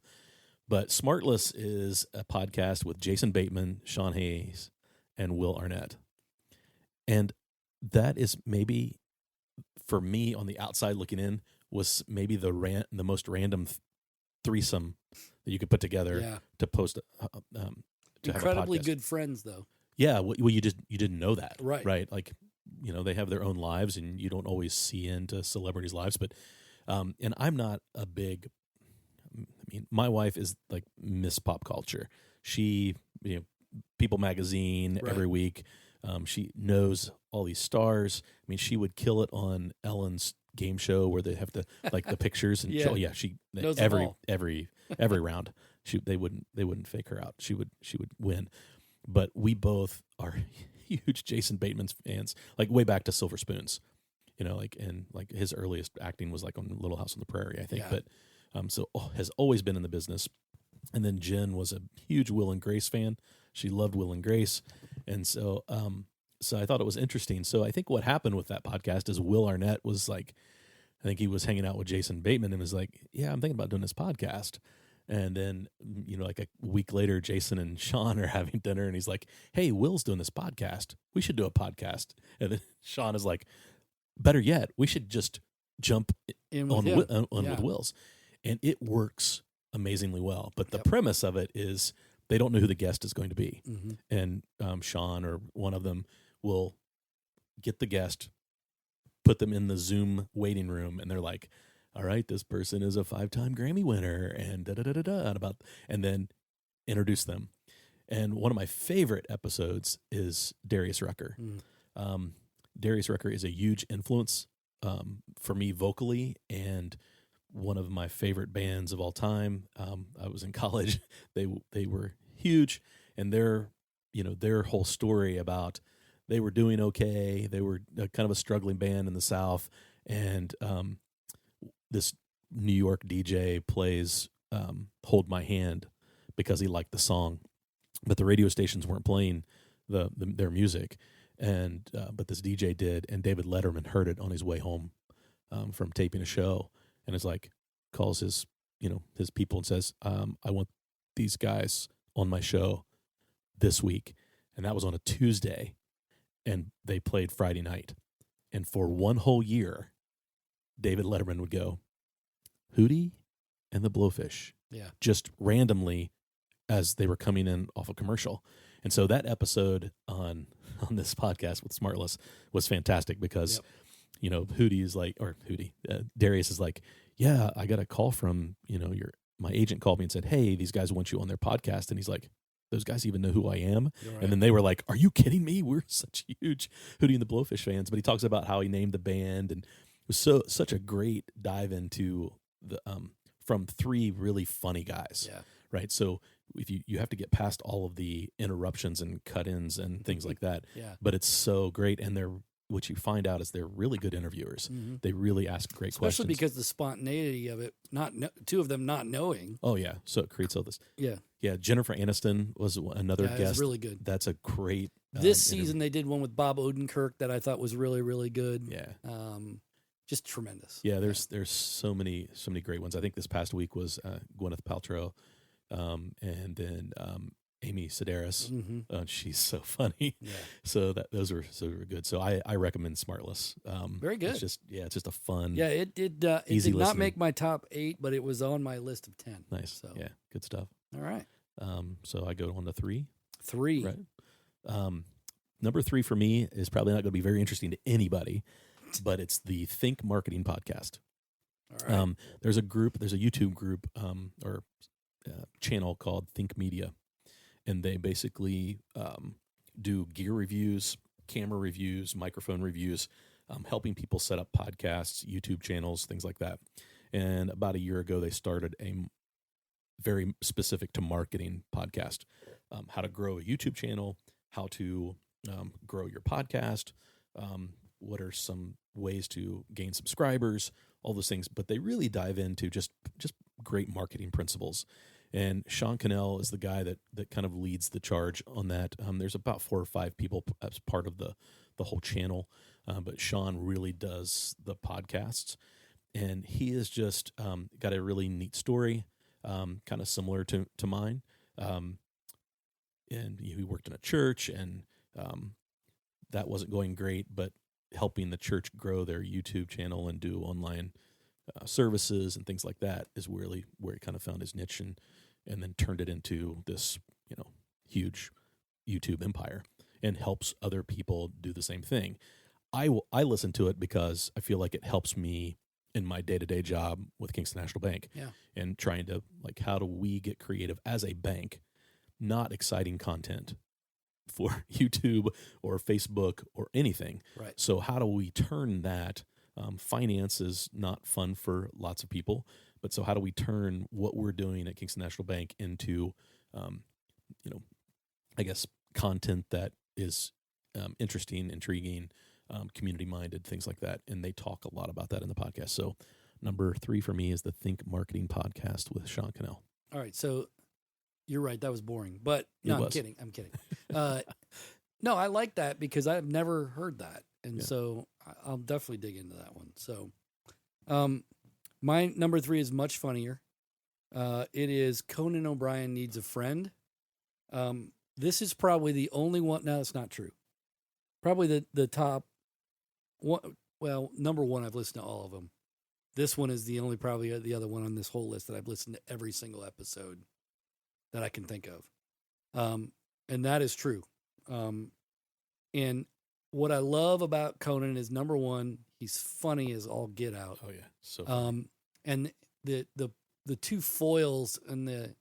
Speaker 4: but Smartless is a podcast with Jason Bateman, Sean Hayes, and Will Arnett. And that is maybe, for me on the outside looking in, was maybe the most random threesome that you could put together to post. To
Speaker 3: incredibly
Speaker 4: have a podcast.
Speaker 3: Good friends, though.
Speaker 4: Yeah, well, you didn't know that,
Speaker 3: right?
Speaker 4: Like, they have their own lives, and you don't always see into celebrities' lives. But, and I'm not a big. I mean, my wife is like Miss Pop Culture. She, People Magazine every week. She knows all these stars. I mean, she would kill it on Ellen's game show where they have to like the pictures and she
Speaker 3: knows
Speaker 4: every round. They wouldn't fake her out. She would win. But we both are huge Jason Bateman fans, like way back to Silver Spoons, and his earliest acting was like on Little House on the Prairie, I think. Yeah. But so has always been in the business. And then Jen was a huge Will and Grace fan. She loved Will and Grace. And so so I thought it was interesting. So I think what happened with that podcast is Will Arnett was like, I think he was hanging out with Jason Bateman and was like, yeah, I'm thinking about doing this podcast. And then, like a week later, Jason and Sean are having dinner and he's like, hey, Will's doing this podcast. We should do a podcast. And then Sean is like, better yet, we should just jump on with Will's. And it works amazingly well. But the premise of it is they don't know who the guest is going to be.
Speaker 3: Mm-hmm.
Speaker 4: And Sean or one of them will get the guest, put them in the Zoom waiting room, and they're like, all right, this person is a 5-time Grammy winner, and da-da-da-da-da, and then introduce them. And one of my favorite episodes is Darius Rucker. Darius Rucker is a huge influence for me vocally, and one of my favorite bands of all time. I was in college. They were huge, and their whole story about they were doing okay. They were kind of a struggling band in the South, and this New York DJ plays "Hold My Hand" because he liked the song, but the radio stations weren't playing their music, and but this DJ did, and David Letterman heard it on his way home from taping a show, and it's like calls his people and says, I want these guys on my show this week, and that was on a Tuesday, and they played Friday night, and for one whole year, David Letterman would go, Hootie and the Blowfish, just randomly as they were coming in off a commercial. And so that episode on this podcast with Smartless was fantastic because, Hootie is like, or Hootie, Darius is like, yeah, I got a call from, my agent called me and said, hey, these guys want you on their podcast. And he's like, those guys even know who I am. Right. And then they were like, are you kidding me? We're such huge Hootie and the Blowfish fans. But he talks about how he named the band, and it was such a great dive into the from three really funny guys. Yeah. Right. So if you have to get past all of the interruptions and cut-ins and things like that.
Speaker 3: Yeah.
Speaker 4: But it's so great, and what you find out is they're really good interviewers. Mm-hmm. They really ask great questions.
Speaker 3: Especially because the spontaneity of it, two of them not knowing.
Speaker 4: Oh, yeah. So it creates all this.
Speaker 3: Yeah.
Speaker 4: Yeah, Jennifer Aniston was another guest.
Speaker 3: That's really good.
Speaker 4: That's a great
Speaker 3: this season they did one with Bob Odenkirk that I thought was really, really good.
Speaker 4: Yeah.
Speaker 3: Just tremendous.
Speaker 4: Yeah, there's so many great ones. I think this past week was Gwyneth Paltrow, and then Amy Sedaris.
Speaker 3: Mm-hmm.
Speaker 4: She's so funny.
Speaker 3: Yeah.
Speaker 4: So those were good. So I recommend Smartless.
Speaker 3: Very good.
Speaker 4: It's just a fun.
Speaker 3: Yeah, it did not make my top 8, but it was on my list of 10.
Speaker 4: Nice.
Speaker 3: So.
Speaker 4: Yeah, good stuff.
Speaker 3: All right.
Speaker 4: So I go on to 3.
Speaker 3: 3.
Speaker 4: Right. Number 3 for me is probably not going to be very interesting to anybody, but it's the Think Marketing Podcast.
Speaker 3: All right.
Speaker 4: There's a YouTube group or channel called Think Media, and they basically do gear reviews, camera reviews, microphone reviews, helping people set up podcasts, YouTube channels, things like that. And about a year ago, they started a very specific to marketing podcast, how to grow a YouTube channel, how to grow your podcast, what are some ways to gain subscribers, all those things. But they really dive into just great marketing principles. And Sean Cannell is the guy that kind of leads the charge on that. There's about 4 or 5 people as part of the whole channel, but Sean really does the podcasts, and he has just got a really neat story, kind of similar to mine. And he worked in a church, and that wasn't going great, but helping the church grow their YouTube channel and do online services and things like that is really where he kind of found his niche, and then turned it into this, huge YouTube empire, and helps other people do the same thing. I listen to it because I feel like it helps me in my day-to-day job with Kingston National Bank, and trying to, how do we get creative as a bank, not exciting content for YouTube or Facebook or anything.
Speaker 3: Right.
Speaker 4: So how do we turn that? Finance is not fun for lots of people, but so how do we turn what we're doing at Kingston National Bank into, I guess, content that is interesting, intriguing, community-minded, things like that. And they talk a lot about that in the podcast. So number 3 for me is the Think Marketing Podcast with Sean Cannell.
Speaker 3: All right. So you're right. That was boring, but no, I'm kidding. No, I like that because I've never heard that. And
Speaker 4: Yeah.
Speaker 3: so I'll definitely dig into that one. So my number 3 is much funnier. It is Conan O'Brien Needs a Friend. This is probably the only one. No, that's not true. Probably the top one. Well, number 1, I've listened to all of them. This one is the only, probably the other one on this whole list that I've listened to every single episode that I can think of. And that is true. And what I love about Conan is, number 1, he's funny as all get out.
Speaker 4: Oh yeah. So
Speaker 3: And the 2 foils and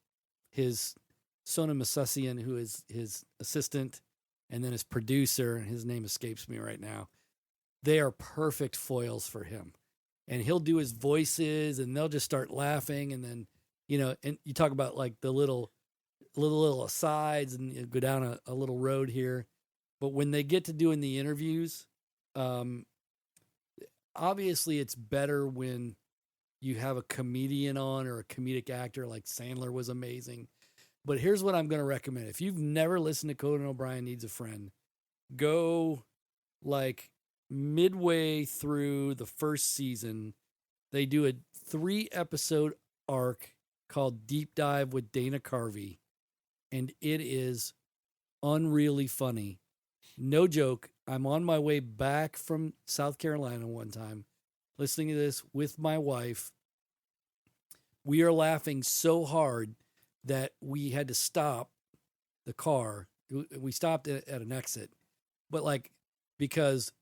Speaker 3: his Sona Masassian, who is his assistant, and then his producer, his name escapes me right now. They are perfect foils for him. And he'll do his voices and they'll just start laughing. And then, and you talk about like the little asides and you go down a little road here. But when they get to doing the interviews, obviously it's better when you have a comedian on or a comedic actor. Like Sandler was amazing. But here's what I'm going to recommend. If you've never listened to Conan O'Brien Needs a Friend, go like midway through the first season. They do a 3-episode arc called Deep Dive with Dana Carvey. And it is unreally funny. No joke. I'm on my way back from South Carolina one time, listening to this with my wife. We are laughing so hard that we had to stop the car. We stopped at an exit, but like, because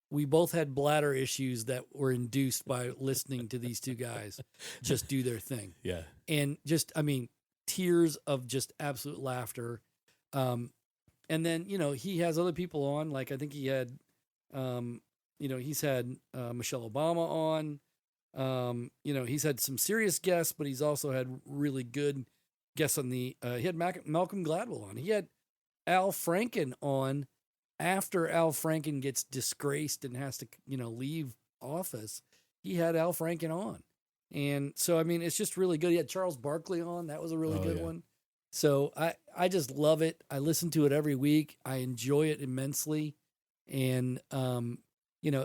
Speaker 3: we both had bladder issues that were induced by listening to these 2 guys just do their thing.
Speaker 4: yeah.
Speaker 3: And just, I mean, tears of just absolute laughter. And then, he has other people on, like I think he had, he's had Michelle Obama on. He's had some serious guests, but he's also had really good guests on he had Malcolm Gladwell on. He had Al Franken on after Al Franken gets disgraced and has to, leave office. He had Al Franken on. And so, I mean, it's just really good. He had Charles Barkley on. That was a really good one. So I just love it. I listen to it every week. I enjoy it immensely. And,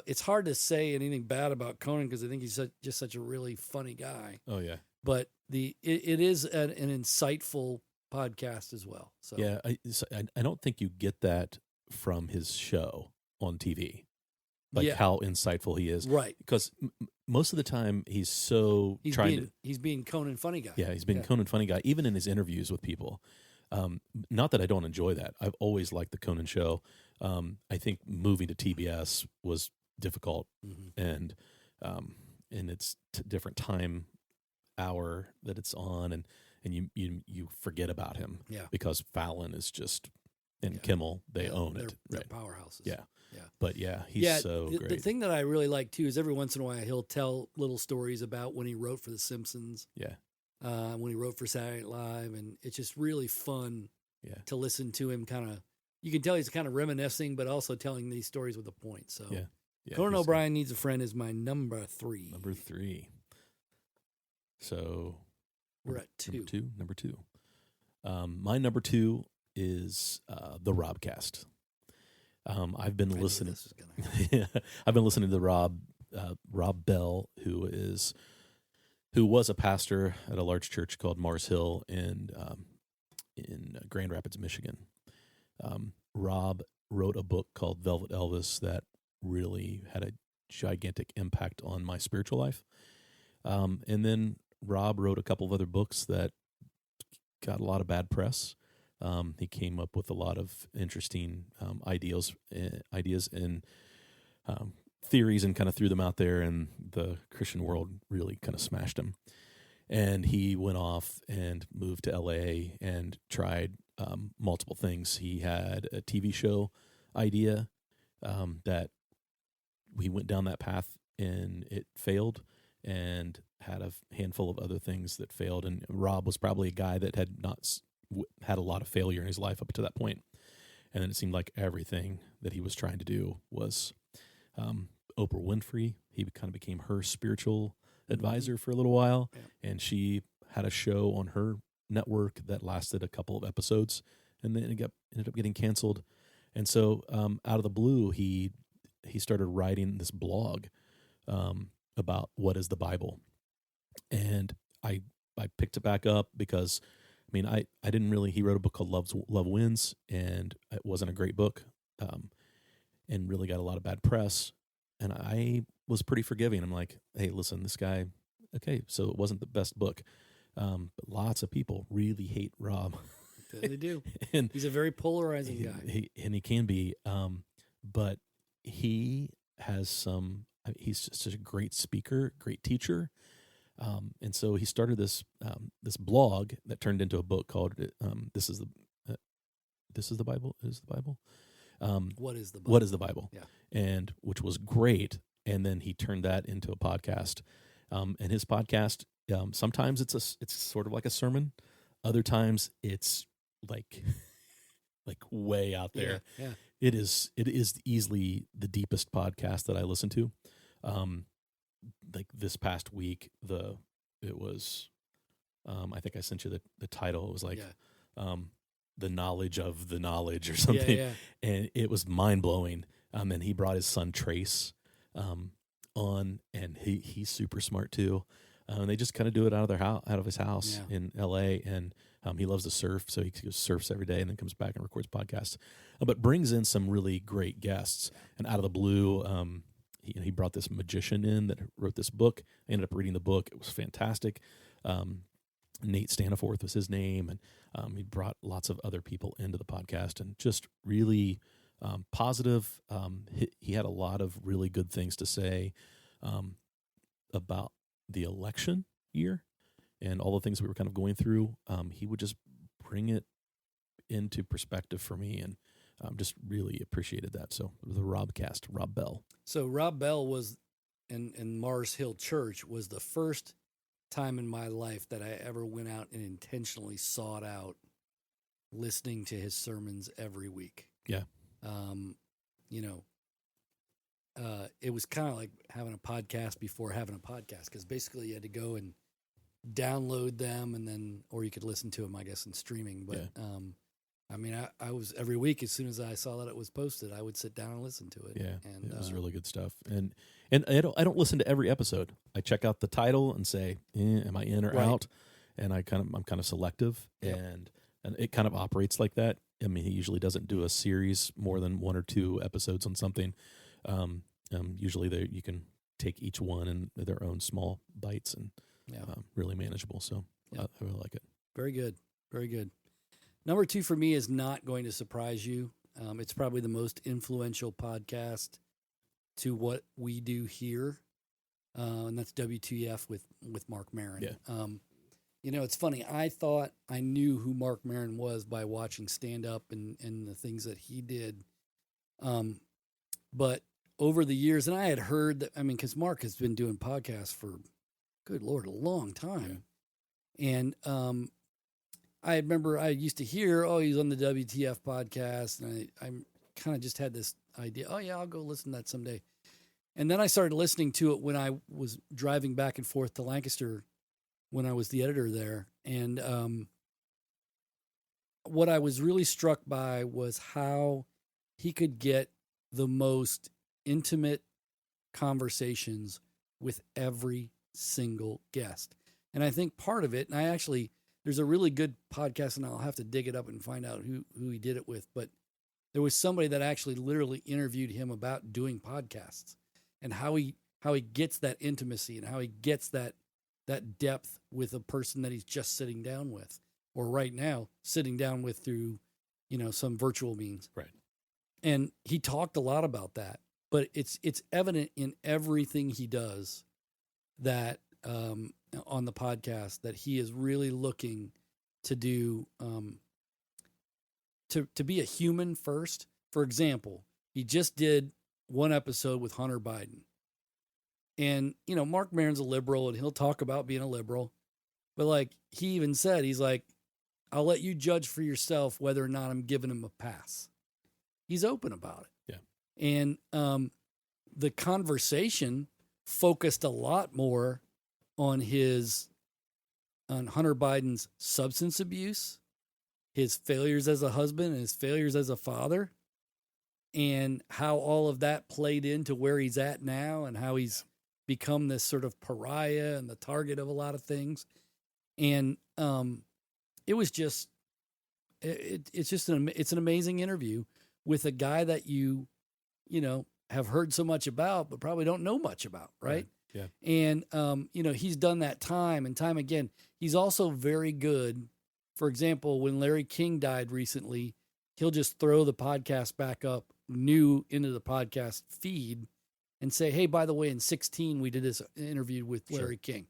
Speaker 3: it's hard to say anything bad about Conan because I think he's just such a really funny guy.
Speaker 4: Oh yeah.
Speaker 3: But it is an insightful podcast as well. So
Speaker 4: Yeah. I don't think you get that from his show on TV. Like how insightful he is.
Speaker 3: Right.
Speaker 4: Because most of the time he's
Speaker 3: being Conan funny guy.
Speaker 4: Yeah, he's been Conan funny guy, even in his interviews with people. Not that I don't enjoy that. I've always liked the Conan show. I think moving to TBS was difficult, and it's different time hour that it's on, and you forget about him, because Fallon is just and Kimmel they own it,
Speaker 3: they're
Speaker 4: right?
Speaker 3: Powerhouses.
Speaker 4: Yeah. But he's so great.
Speaker 3: The thing that I really like too is every once in a while he'll tell little stories about when he wrote for The Simpsons.
Speaker 4: Yeah.
Speaker 3: When he wrote for Saturday Night Live, and it's just really fun to listen to him you can tell he's kind of reminiscing, but also telling these stories with a point. So Conan O'Brien Needs a Friend is my number 3.
Speaker 4: Number 3. So
Speaker 3: we're at 2.
Speaker 4: Number 2. My number 2 is the Robcast. I've been listening. I've been listening to Rob Bell, who was a pastor at a large church called Mars Hill in Grand Rapids, Michigan. Rob wrote a book called Velvet Elvis that really had a gigantic impact on my spiritual life. And then Rob wrote a couple of other books that got a lot of bad press. He came up with a lot of interesting ideas and theories and kind of threw them out there, and the Christian world really kind of smashed him. And he went off and moved to LA and tried multiple things. He had a TV show idea that we went down that path and it failed, and had a handful of other things that failed. And Rob was probably a guy that had not had a lot of failure in his life up to that point. And then it seemed like everything that he was trying to do was Oprah Winfrey. He kind of became her spiritual advisor for a little while, and she had a show on her network that lasted a couple of episodes, and then it ended up getting canceled. And so out of the blue, he started writing this blog about what is the Bible. And I picked it back up because, I mean, I didn't really, he wrote a book called Love Wins, and it wasn't a great book, and really got a lot of bad press. And I was pretty forgiving. I'm like, hey, listen, this guy, okay, so it wasn't the best book. But lots of people really hate Rob.
Speaker 3: They do.
Speaker 4: And
Speaker 3: he's a very polarizing guy.
Speaker 4: He can be, but he has he's just a great speaker, great teacher. And so he started this blog that turned into a book called This is the Bible. Is the Bible?
Speaker 3: What is the Bible?
Speaker 4: What is the Bible?
Speaker 3: Yeah.
Speaker 4: And which was great. And then he turned that into a podcast. And his podcast, sometimes it's sort of like a sermon. Other times it's like way out there.
Speaker 3: Yeah.
Speaker 4: It is easily the deepest podcast that I listen to. Like this past week, it was, I think I sent you the title. It was like, the knowledge of the knowledge or something.
Speaker 3: Yeah.
Speaker 4: And it was mind blowing. And he brought his son Trace, on, and he's super smart too. And they just kind of do it out of his house in LA. And, he loves to surf. So he goes surfs every day and then comes back and records podcasts, but brings in some really great guests. And out of the blue, he brought this magician in that wrote this book. I ended up reading the book. It was fantastic. Nate Staniforth was his name. And he brought lots of other people into the podcast, and just really positive. He had a lot of really good things to say about the election year and all the things we were kind of going through. He would just bring it into perspective for me, and just really appreciated that. So the Robcast, Rob Bell.
Speaker 3: So Rob Bell was, in Mars Hill Church, was the first time in my life that I ever went out and intentionally sought out listening to his sermons every week.
Speaker 4: Yeah.
Speaker 3: It was kind of like having a podcast before having a podcast, because basically you had to go and download them, and then, or you could listen to them, I guess, in streaming. But I was every week, as soon as I saw that it was posted, I would sit down and listen to it.
Speaker 4: Yeah,
Speaker 3: and
Speaker 4: it was really good stuff. And I don't listen to every episode. I check out the title and say, am I in or out? And I'm kind of selective, and it kind of operates like that. I mean, he usually doesn't do a series more than 1 or 2 episodes on something. Usually you can take each one in their own small bites, and really manageable. So I really like it.
Speaker 3: Very good. Very good. Number 2 for me is not going to surprise you. It's probably the most influential podcast to what we do here. And that's WTF with Mark Maron.
Speaker 4: Yeah.
Speaker 3: It's funny. I thought I knew who Mark Maron was by watching stand up and the things that he did. But over the years, and I had heard that, because Mark has been doing podcasts for, good Lord, a long time. Yeah. And I remember I used to hear, he's on the WTF podcast. And I kind of just had this idea, I'll go listen to that someday. And then I started listening to it when I was driving back and forth to Lancaster when I was the editor there. And what I was really struck by was how he could get the most intimate conversations with every single guest. And I think part of it, and there's a really good podcast, and I'll have to dig it up and find out who he did it with, but there was somebody that actually literally interviewed him about doing podcasts and how he gets that intimacy and how he gets that depth with a person that he's just sitting down with, or right now sitting down with through, some virtual means.
Speaker 4: Right.
Speaker 3: And he talked a lot about that, but it's evident in everything he does that, on the podcast, that he is really looking to do, to be a human first. For example, he just did one episode with Hunter Biden. And, Mark Maron's a liberal, and he'll talk about being a liberal. But he even said, he's like, I'll let you judge for yourself whether or not I'm giving him a pass. He's open about it.
Speaker 4: Yeah.
Speaker 3: And the conversation focused a lot more on Hunter Biden's substance abuse, his failures as a husband, and his failures as a father. and how all of that played into where he's at now and how he's become this sort of pariah and the target of a lot of things. And it was just, it's an amazing interview with a guy that you know, have heard so much about, but probably don't know much about. Right.
Speaker 4: Yeah.
Speaker 3: And, you know, he's done that time and time again. He's also very good. For example, when Larry King died recently, he'll just throw the podcast back up new into the podcast feed and say, hey, by the way, in 2016, we did this interview with Larry King.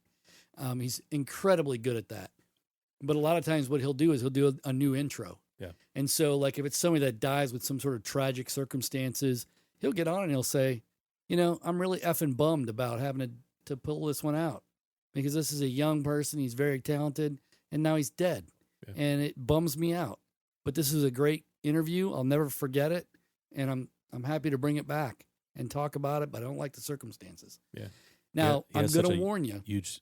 Speaker 3: He's incredibly good at that. But a lot of times what he'll do is he'll do a new intro. Yeah. And so like if it's somebody that dies with some sort of tragic circumstances, he'll get on and he'll say, you know, I'm really effing bummed about having to pull this one out because this is a young person. He's very talented and now he's dead. Yeah. And it bums me out. But this is a great interview. I'll never forget it. And I'm happy to bring it back and talk about it, but I don't like the circumstances. Yeah. Now, I'm going to warn you.
Speaker 4: Huge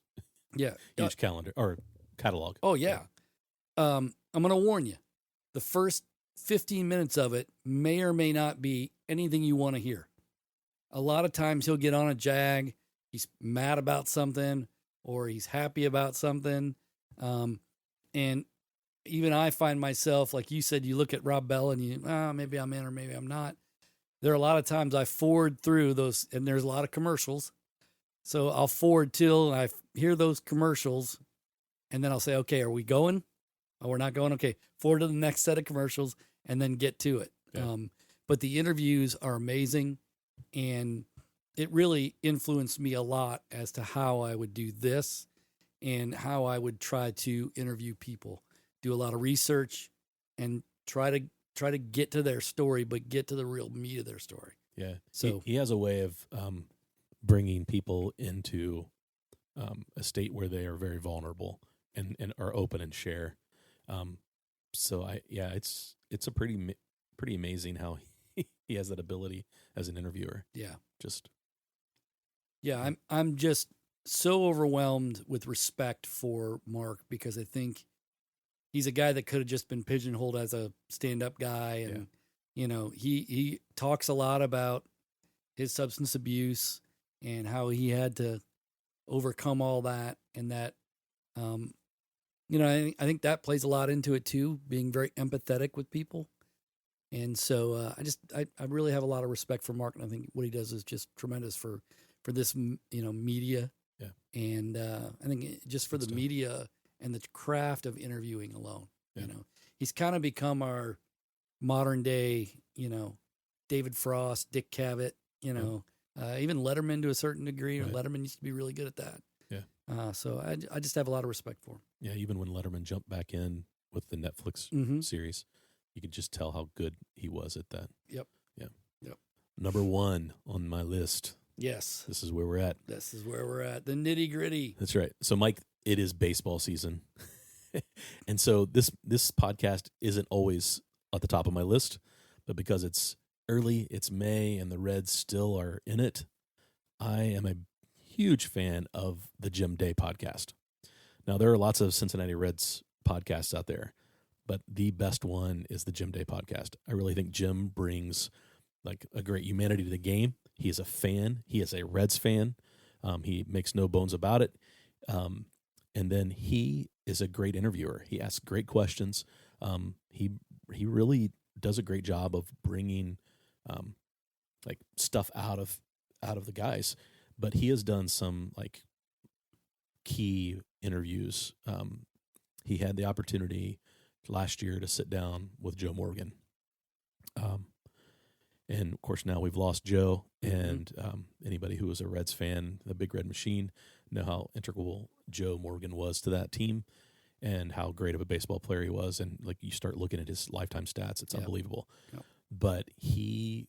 Speaker 3: huge
Speaker 4: calendar or catalog.
Speaker 3: Oh, yeah. I'm going to warn you. The first 15 minutes of it may or may not be anything you want to hear. A lot of times he'll get on a jag. He's mad about something or he's happy about something. And even I find myself, like you said, you look at Rob Bell and you, maybe I'm in or maybe I'm not. There are a lot of times I forward through those, and there's a lot of commercials. So I'll forward till I hear those commercials, and then I'll say, okay, are we going? Oh, we're not going? Okay, forward to the next set of commercials, and then get to it. Yeah. But the interviews are amazing, and it really influenced me a lot as to how I would do this and how I would try to interview people. Do a lot of research and try to get to their story, but get to the real meat of their story.
Speaker 4: Yeah. So he has a way of bringing people into a state where they are very vulnerable and are open and share. It's a pretty amazing how he has that ability as an interviewer.
Speaker 3: Yeah.
Speaker 4: Yeah.
Speaker 3: I'm just so overwhelmed with respect for Mark because I think he's a guy that could have just been pigeonholed as a stand-up guy. And, you know, he talks a lot about his substance abuse and how he had to overcome all that. And that, you know, I think that plays a lot into it too, being very empathetic with people. And so I really have a lot of respect for Mark. And I think what he does is just tremendous for this, you know, media.
Speaker 4: Yeah.
Speaker 3: And I think just for the media and the craft of interviewing alone, you know, he's kind of become our modern day, you know, David Frost, Dick Cavett, you know, even Letterman to a certain degree. Right. Letterman used to be really good at that.
Speaker 4: Yeah.
Speaker 3: So I just have a lot of respect for him.
Speaker 4: Yeah. Even when Letterman jumped back in with the Netflix series, you could just tell how good he was at that.
Speaker 3: Yep.
Speaker 4: Yeah. Yep. Number 1 on my list.
Speaker 3: Yes.
Speaker 4: This is where we're at.
Speaker 3: The nitty gritty.
Speaker 4: That's right. So Mike, it is baseball season. And so this podcast isn't always at the top of my list, but because it's early, it's May, and the Reds still are in it, I am a huge fan of the Jim Day podcast. Now, there are lots of Cincinnati Reds podcasts out there, but the best one is the Jim Day podcast. I really think Jim brings like a great humanity to the game. He is a fan. He is a Reds fan. He makes no bones about it. And then he is a great interviewer. He asks great questions. He really does a great job of bringing like stuff out of the guys. But he has done some like key interviews. He had the opportunity last year to sit down with Joe Morgan. And of course now we've lost Joe, and anybody who was a Reds fan, the Big Red Machine, know how integral Joe Morgan was to that team and how great of a baseball player he was. And like you start looking at his lifetime stats, it's unbelievable. Yep. But he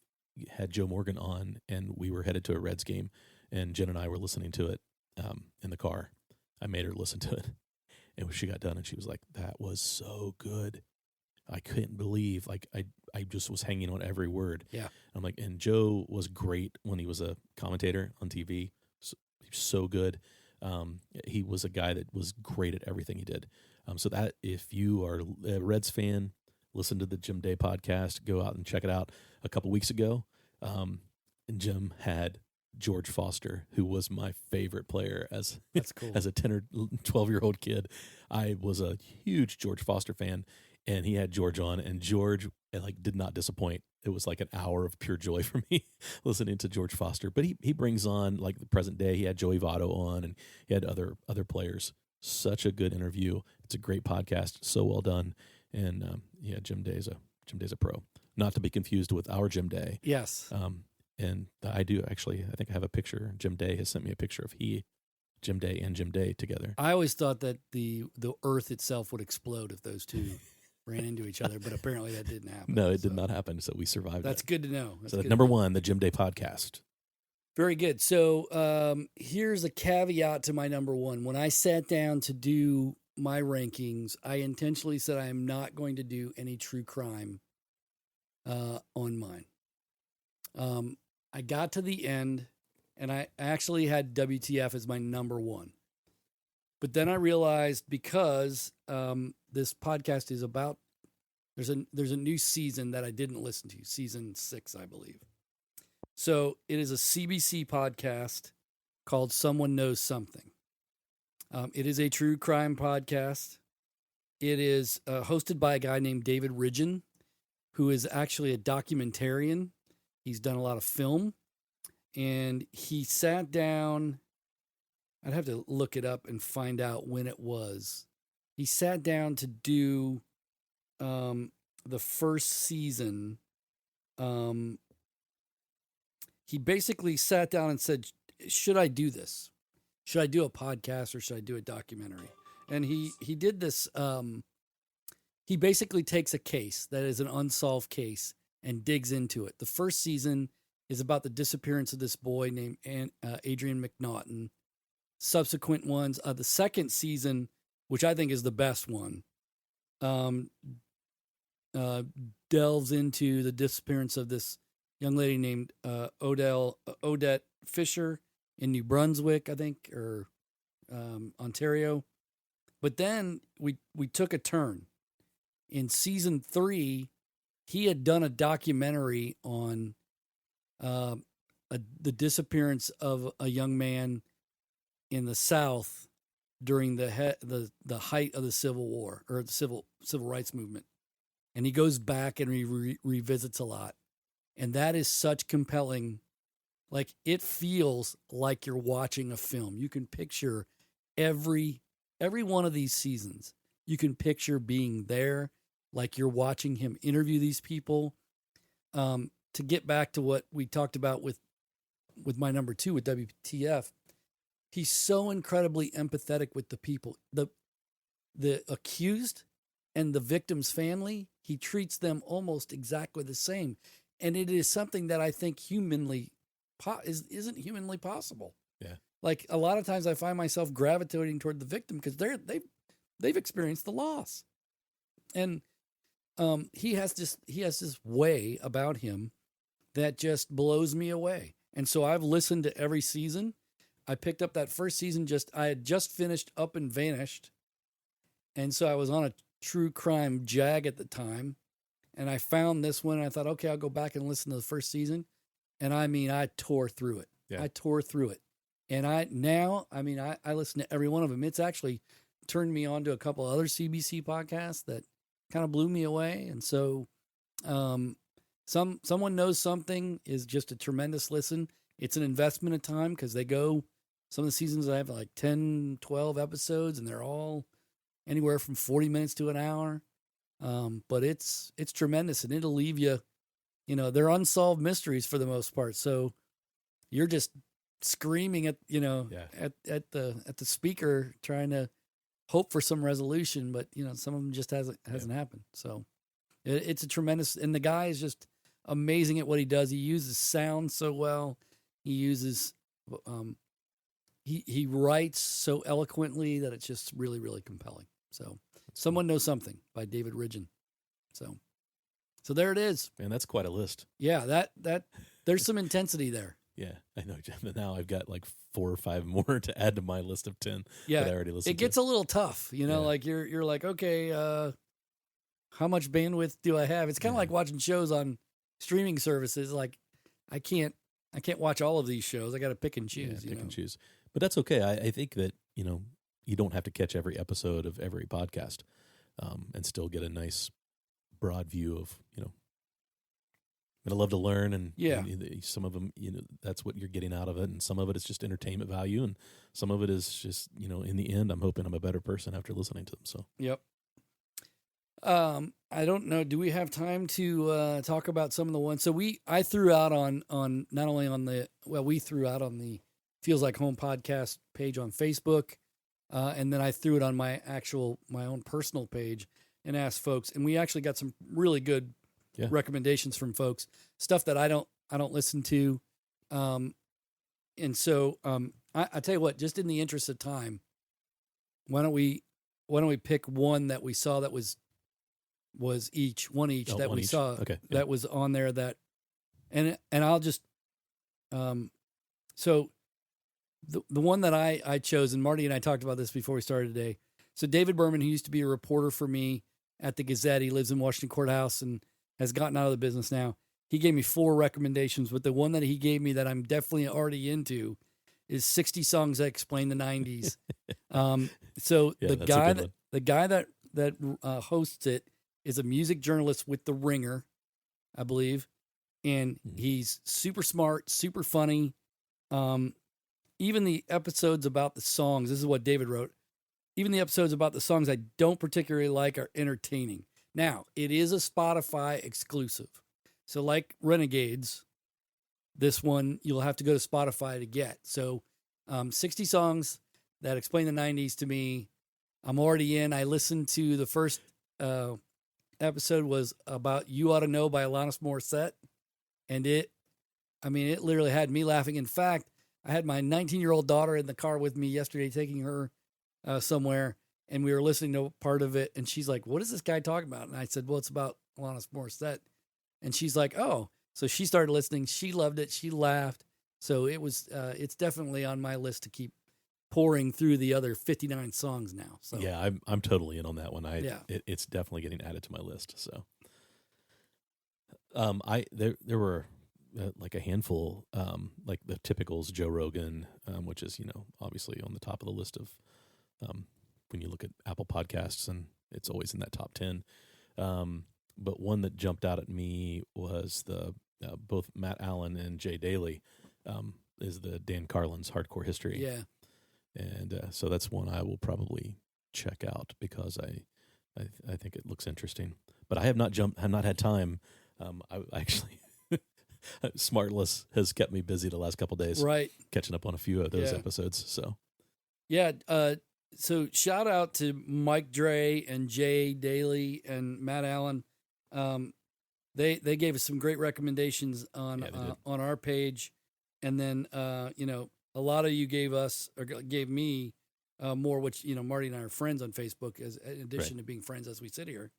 Speaker 4: had Joe Morgan on, and we were headed to a Reds game, and Jen and I were listening to it in the car. I made her listen to it, and when she got done, and she was like, "That was so good." I couldn't believe, like, I just was hanging on every word.
Speaker 3: Yeah.
Speaker 4: I'm like, and Joe was great when he was a commentator on TV. So, he was so good. He was a guy that was great at everything he did. So that if you are a Reds fan, listen to the Jim Day podcast. Go out and check it out. A couple weeks ago, and Jim had George Foster, who was my favorite player as
Speaker 3: That's cool.
Speaker 4: as a 10 or 12-year-old kid. I was a huge George Foster fan, and he had George on, and George did not disappoint. It was like an hour of pure joy for me listening to George Foster. But he brings on like the present day. He had Joey Votto on, and he had other players. Such a good interview. It's a great podcast. So well done. And Jim Day's a pro. Not to be confused with our Jim Day.
Speaker 3: Yes.
Speaker 4: And I do actually. I think I have a picture. Jim Day has sent me a picture of Jim Day and Jim Day together.
Speaker 3: I always thought that the Earth itself would explode if those two ran into each other, but apparently that didn't happen.
Speaker 4: No, it did not happen. So we survived.
Speaker 3: That's good to know.
Speaker 4: So number one, the Jim Day podcast.
Speaker 3: Very good. So here's a caveat to my number one. When I sat down to do my rankings, I intentionally said I am not going to do any true crime on mine. I got to the end, and I actually had WTF as my number one. But then I realized because this podcast is about, there's a new season that I didn't listen to, season 6, I believe. So it is a CBC podcast called Someone Knows Something. It is a true crime podcast. It is hosted by a guy named David Ridgen, who is actually a documentarian. He's done a lot of film. And he sat down, I'd have to look it up and find out when it was. He sat down to do the first season. He basically sat down and said, should I do this? Should I do a podcast or should I do a documentary? And he did this. He basically takes a case that is an unsolved case and digs into it. The first season is about the disappearance of this boy named Adrian McNaughton. Subsequent ones, the second season, which I think is the best one, delves into the disappearance of this young lady named Odette Fisher in New Brunswick, I think, or Ontario. But then we took a turn. In season 3, he had done a documentary on the disappearance of a young man in the South during the height of the Civil War or the civil rights movement, and he goes back and revisits a lot, and that is such compelling. Like, it feels like you're watching a film. You can picture every one of these seasons. You can picture being there, like you're watching him interview these people. To get back to what we talked about with my number 2 with WTF, he's so incredibly empathetic with the people, the accused and the victim's family. He treats them almost exactly the same, and it is something that I think isn't humanly possible.
Speaker 4: Yeah,
Speaker 3: like a lot of times I find myself gravitating toward the victim because they've experienced the loss, and he has this way about him that just blows me away. And so I've listened to every season. I picked up that first season. I had just finished Up and Vanished. And so I was on a true crime jag at the time. And I found this one and I thought, okay, I'll go back and listen to the first season. And I mean, I tore through it.
Speaker 4: Yeah.
Speaker 3: I tore through it. And I listen to every one of them. It's actually turned me on to a couple other CBC podcasts that kind of blew me away. And so, Someone Knows Something is just a tremendous listen. It's an investment of time because some of the seasons I have like 10, 12 episodes, and they're all anywhere from 40 minutes to an hour. But it's tremendous, and it'll leave you, they're unsolved mysteries for the most part. So you're just screaming at the speaker trying to hope for some resolution, but some of them just hasn't happened. So it's a tremendous, and the guy is just amazing at what he does. He uses sound so well. He uses, he writes so eloquently that it's just really, really compelling. So Someone Knows Something by David Ridgen. So there it is.
Speaker 4: Man, that's quite a list.
Speaker 3: Yeah, that there's some intensity there.
Speaker 4: Yeah, I know, Jim. But now I've got like 4 or 5 more to add to my list of 10
Speaker 3: yeah,
Speaker 4: that I already listened to.
Speaker 3: It gets a little tough, like you're like, okay, how much bandwidth do I have? It's kind of
Speaker 4: Yeah.
Speaker 3: like watching shows on streaming services. Like I can't watch all of these shows. I got to pick and choose.
Speaker 4: Pick and choose. But that's okay. I think that, you don't have to catch every episode of every podcast and still get a nice broad view of, I love to learn, and some of them, that's what you're getting out of it, and some of it is just entertainment value, and some of it is just, in the end, I'm hoping I'm a better person after listening to them. So,
Speaker 3: yep. I don't know. Do we have time to talk about some of the ones? So I threw out on not only on we threw out on the Feels Like Home podcast page on Facebook, and then I threw it on my own personal page and asked folks, and we actually got some really good recommendations from folks, stuff that I don't listen to. And so I tell you what, just in the interest of time, why don't we pick one that we saw that was one each that we saw that was on there, that, and I'll just, so the one that I chose, and Marty and I talked about this before we started today. So David Berman, who used to be a reporter for me at the Gazette, he lives in Washington Courthouse and has gotten out of the business now. He gave me 4 recommendations, but the one that he gave me that I'm definitely already into is 60 Songs That Explain the 90s. So the guy that hosts it is a music journalist with The Ringer, I believe, and he's super smart, super funny. Even the episodes about the songs, this is what David wrote, even the episodes about the songs I don't particularly like are entertaining. Now, it is a Spotify exclusive. So like Renegades, this one you'll have to go to Spotify to get. So 60 Songs That Explain the 90s to me, I'm already in. I listened to the first episode was about You Ought to Know by Alanis Morissette. And it literally had me laughing. In fact, I had my 19-year-old daughter in the car with me yesterday, taking her somewhere, and we were listening to part of it, and she's like, what is this guy talking about? And I said, well, it's about Alanis Morissette. And she's like, oh. So she started listening. She loved it. She laughed. So it was, it's definitely on my list to keep pouring through the other 59 songs now. So
Speaker 4: yeah, I'm totally in on that one. It's definitely getting added to my list. So there were like a handful, like the typicals, Joe Rogan, which is, obviously on the top of the list of, when you look at Apple Podcasts, and it's always in that top 10. But one that jumped out at me was the both Matt Allen and Jay Daly, is the Dan Carlin's Hardcore History.
Speaker 3: Yeah.
Speaker 4: And so that's one I will probably check out because I think it looks interesting. But I have not had time. I actually Smartless has kept me busy the last couple of days.
Speaker 3: Right.
Speaker 4: Catching up on a few of those episodes. So
Speaker 3: yeah. So shout out to Mike Dre and Jay Daly and Matt Allen. They gave us some great recommendations on our page, and then a lot of you gave me more, which Marty and I are friends on Facebook, as in addition to being friends as we sit here.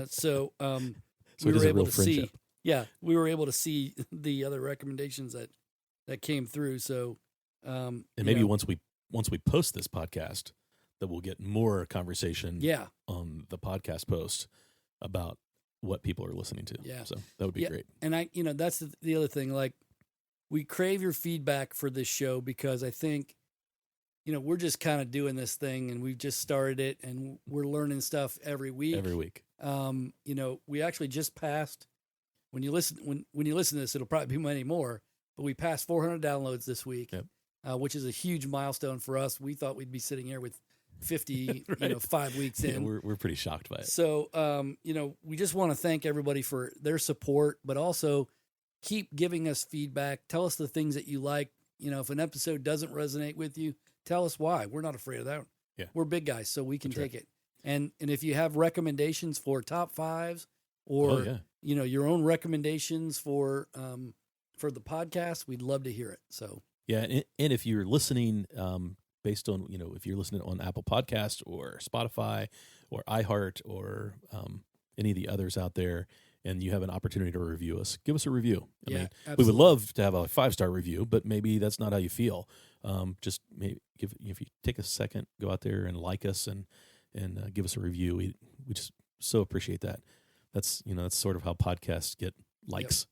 Speaker 3: So we were able to see. Yeah, we were able to see the other recommendations that came through. So
Speaker 4: and maybe once we post this podcast, that we'll get more conversation on the podcast post about what people are listening to.
Speaker 3: Yeah.
Speaker 4: So that would be great.
Speaker 3: And that's the other thing. Like, we crave your feedback for this show because I think, we're just kind of doing this thing and we've just started it and we're learning stuff every week. We actually just passed, when you listen to this, it'll probably be many more, but we passed 400 downloads this week.
Speaker 4: Yep.
Speaker 3: Which is a huge milestone for us. We thought we'd be sitting here with 50,
Speaker 4: right.
Speaker 3: 5 weeks in.
Speaker 4: We're pretty shocked by it.
Speaker 3: So, we just want to thank everybody for their support, but also keep giving us feedback. Tell us the things that you like. If an episode doesn't resonate with you, tell us why. We're not afraid of that.
Speaker 4: Yeah.
Speaker 3: We're big guys, so we can
Speaker 4: That's
Speaker 3: take it. And if you have recommendations for top fives or, your own recommendations for the podcast, we'd love to hear it. So,
Speaker 4: yeah. And if you're listening, based on, if you're listening on Apple Podcasts or Spotify or iHeart or any of the others out there, and you have an opportunity to review us, give us a review. I mean,
Speaker 3: absolutely.
Speaker 4: we would love to have a 5-star review, but maybe that's not how you feel. Just maybe if you take a second, go out there and like us and give us a review. We just so appreciate that. That's that's sort of how podcasts get likes.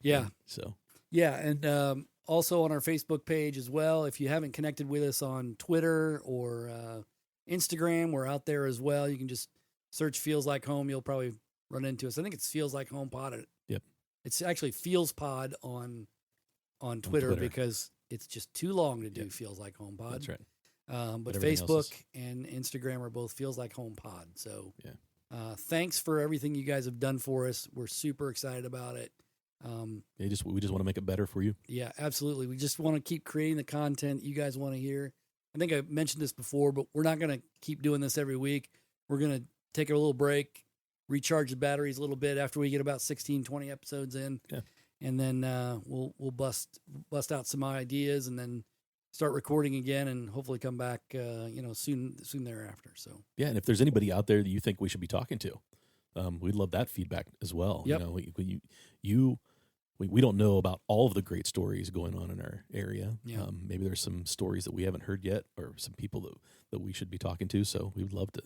Speaker 3: Yeah.
Speaker 4: So
Speaker 3: yeah, and also on our Facebook page as well. If you haven't connected with us on Twitter or Instagram, we're out there as well. You can just search Feels Like Home. You'll probably run into us. I think it's Feels Like Home Pod.
Speaker 4: Yep.
Speaker 3: It's actually Feels Pod on Twitter because it's just too long to do Feels Like Home Pod.
Speaker 4: That's right.
Speaker 3: But Facebook and Instagram are both Feels Like Home Pod. So thanks for everything you guys have done for us. We're super excited about it.
Speaker 4: We just want to make it better for you.
Speaker 3: Yeah, absolutely. We just want to keep creating the content you guys want to hear. I think I mentioned this before, but we're not going to keep doing this every week. We're going to take a little break, recharge the batteries a little bit after we get about 16, 20 episodes in.
Speaker 4: Yeah.
Speaker 3: And then we'll bust out some ideas and then start recording again and hopefully come back soon thereafter. So
Speaker 4: yeah, and if there's anybody out there that you think we should be talking to, we'd love that feedback as well.
Speaker 3: Yep.
Speaker 4: We don't know about all of the great stories going on in our area.
Speaker 3: Yeah.
Speaker 4: Maybe there's some stories that we haven't heard yet, or some people that we should be talking to. So we would love that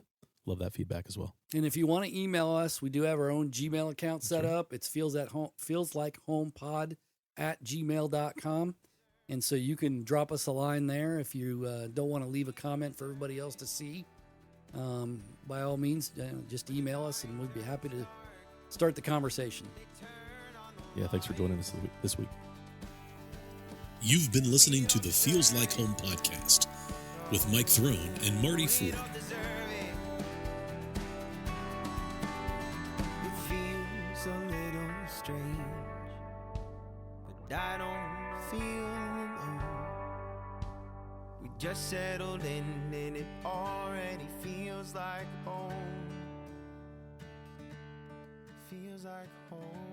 Speaker 4: feedback as well.
Speaker 3: And if you want to email us, we do have our own Gmail account set up. It's feelslikehomepod@gmail.com. And so you can drop us a line there if you don't want to leave a comment for everybody else to see. By all means, just email us and we'd be happy to start the conversation.
Speaker 4: Yeah, thanks for joining us this week.
Speaker 2: You've been listening to the Feels Like Home podcast with Mike Throne and Marty Ford.
Speaker 1: It feels a little strange, but I don't feel alone. We just settled in and it already feels like home. Feels like home.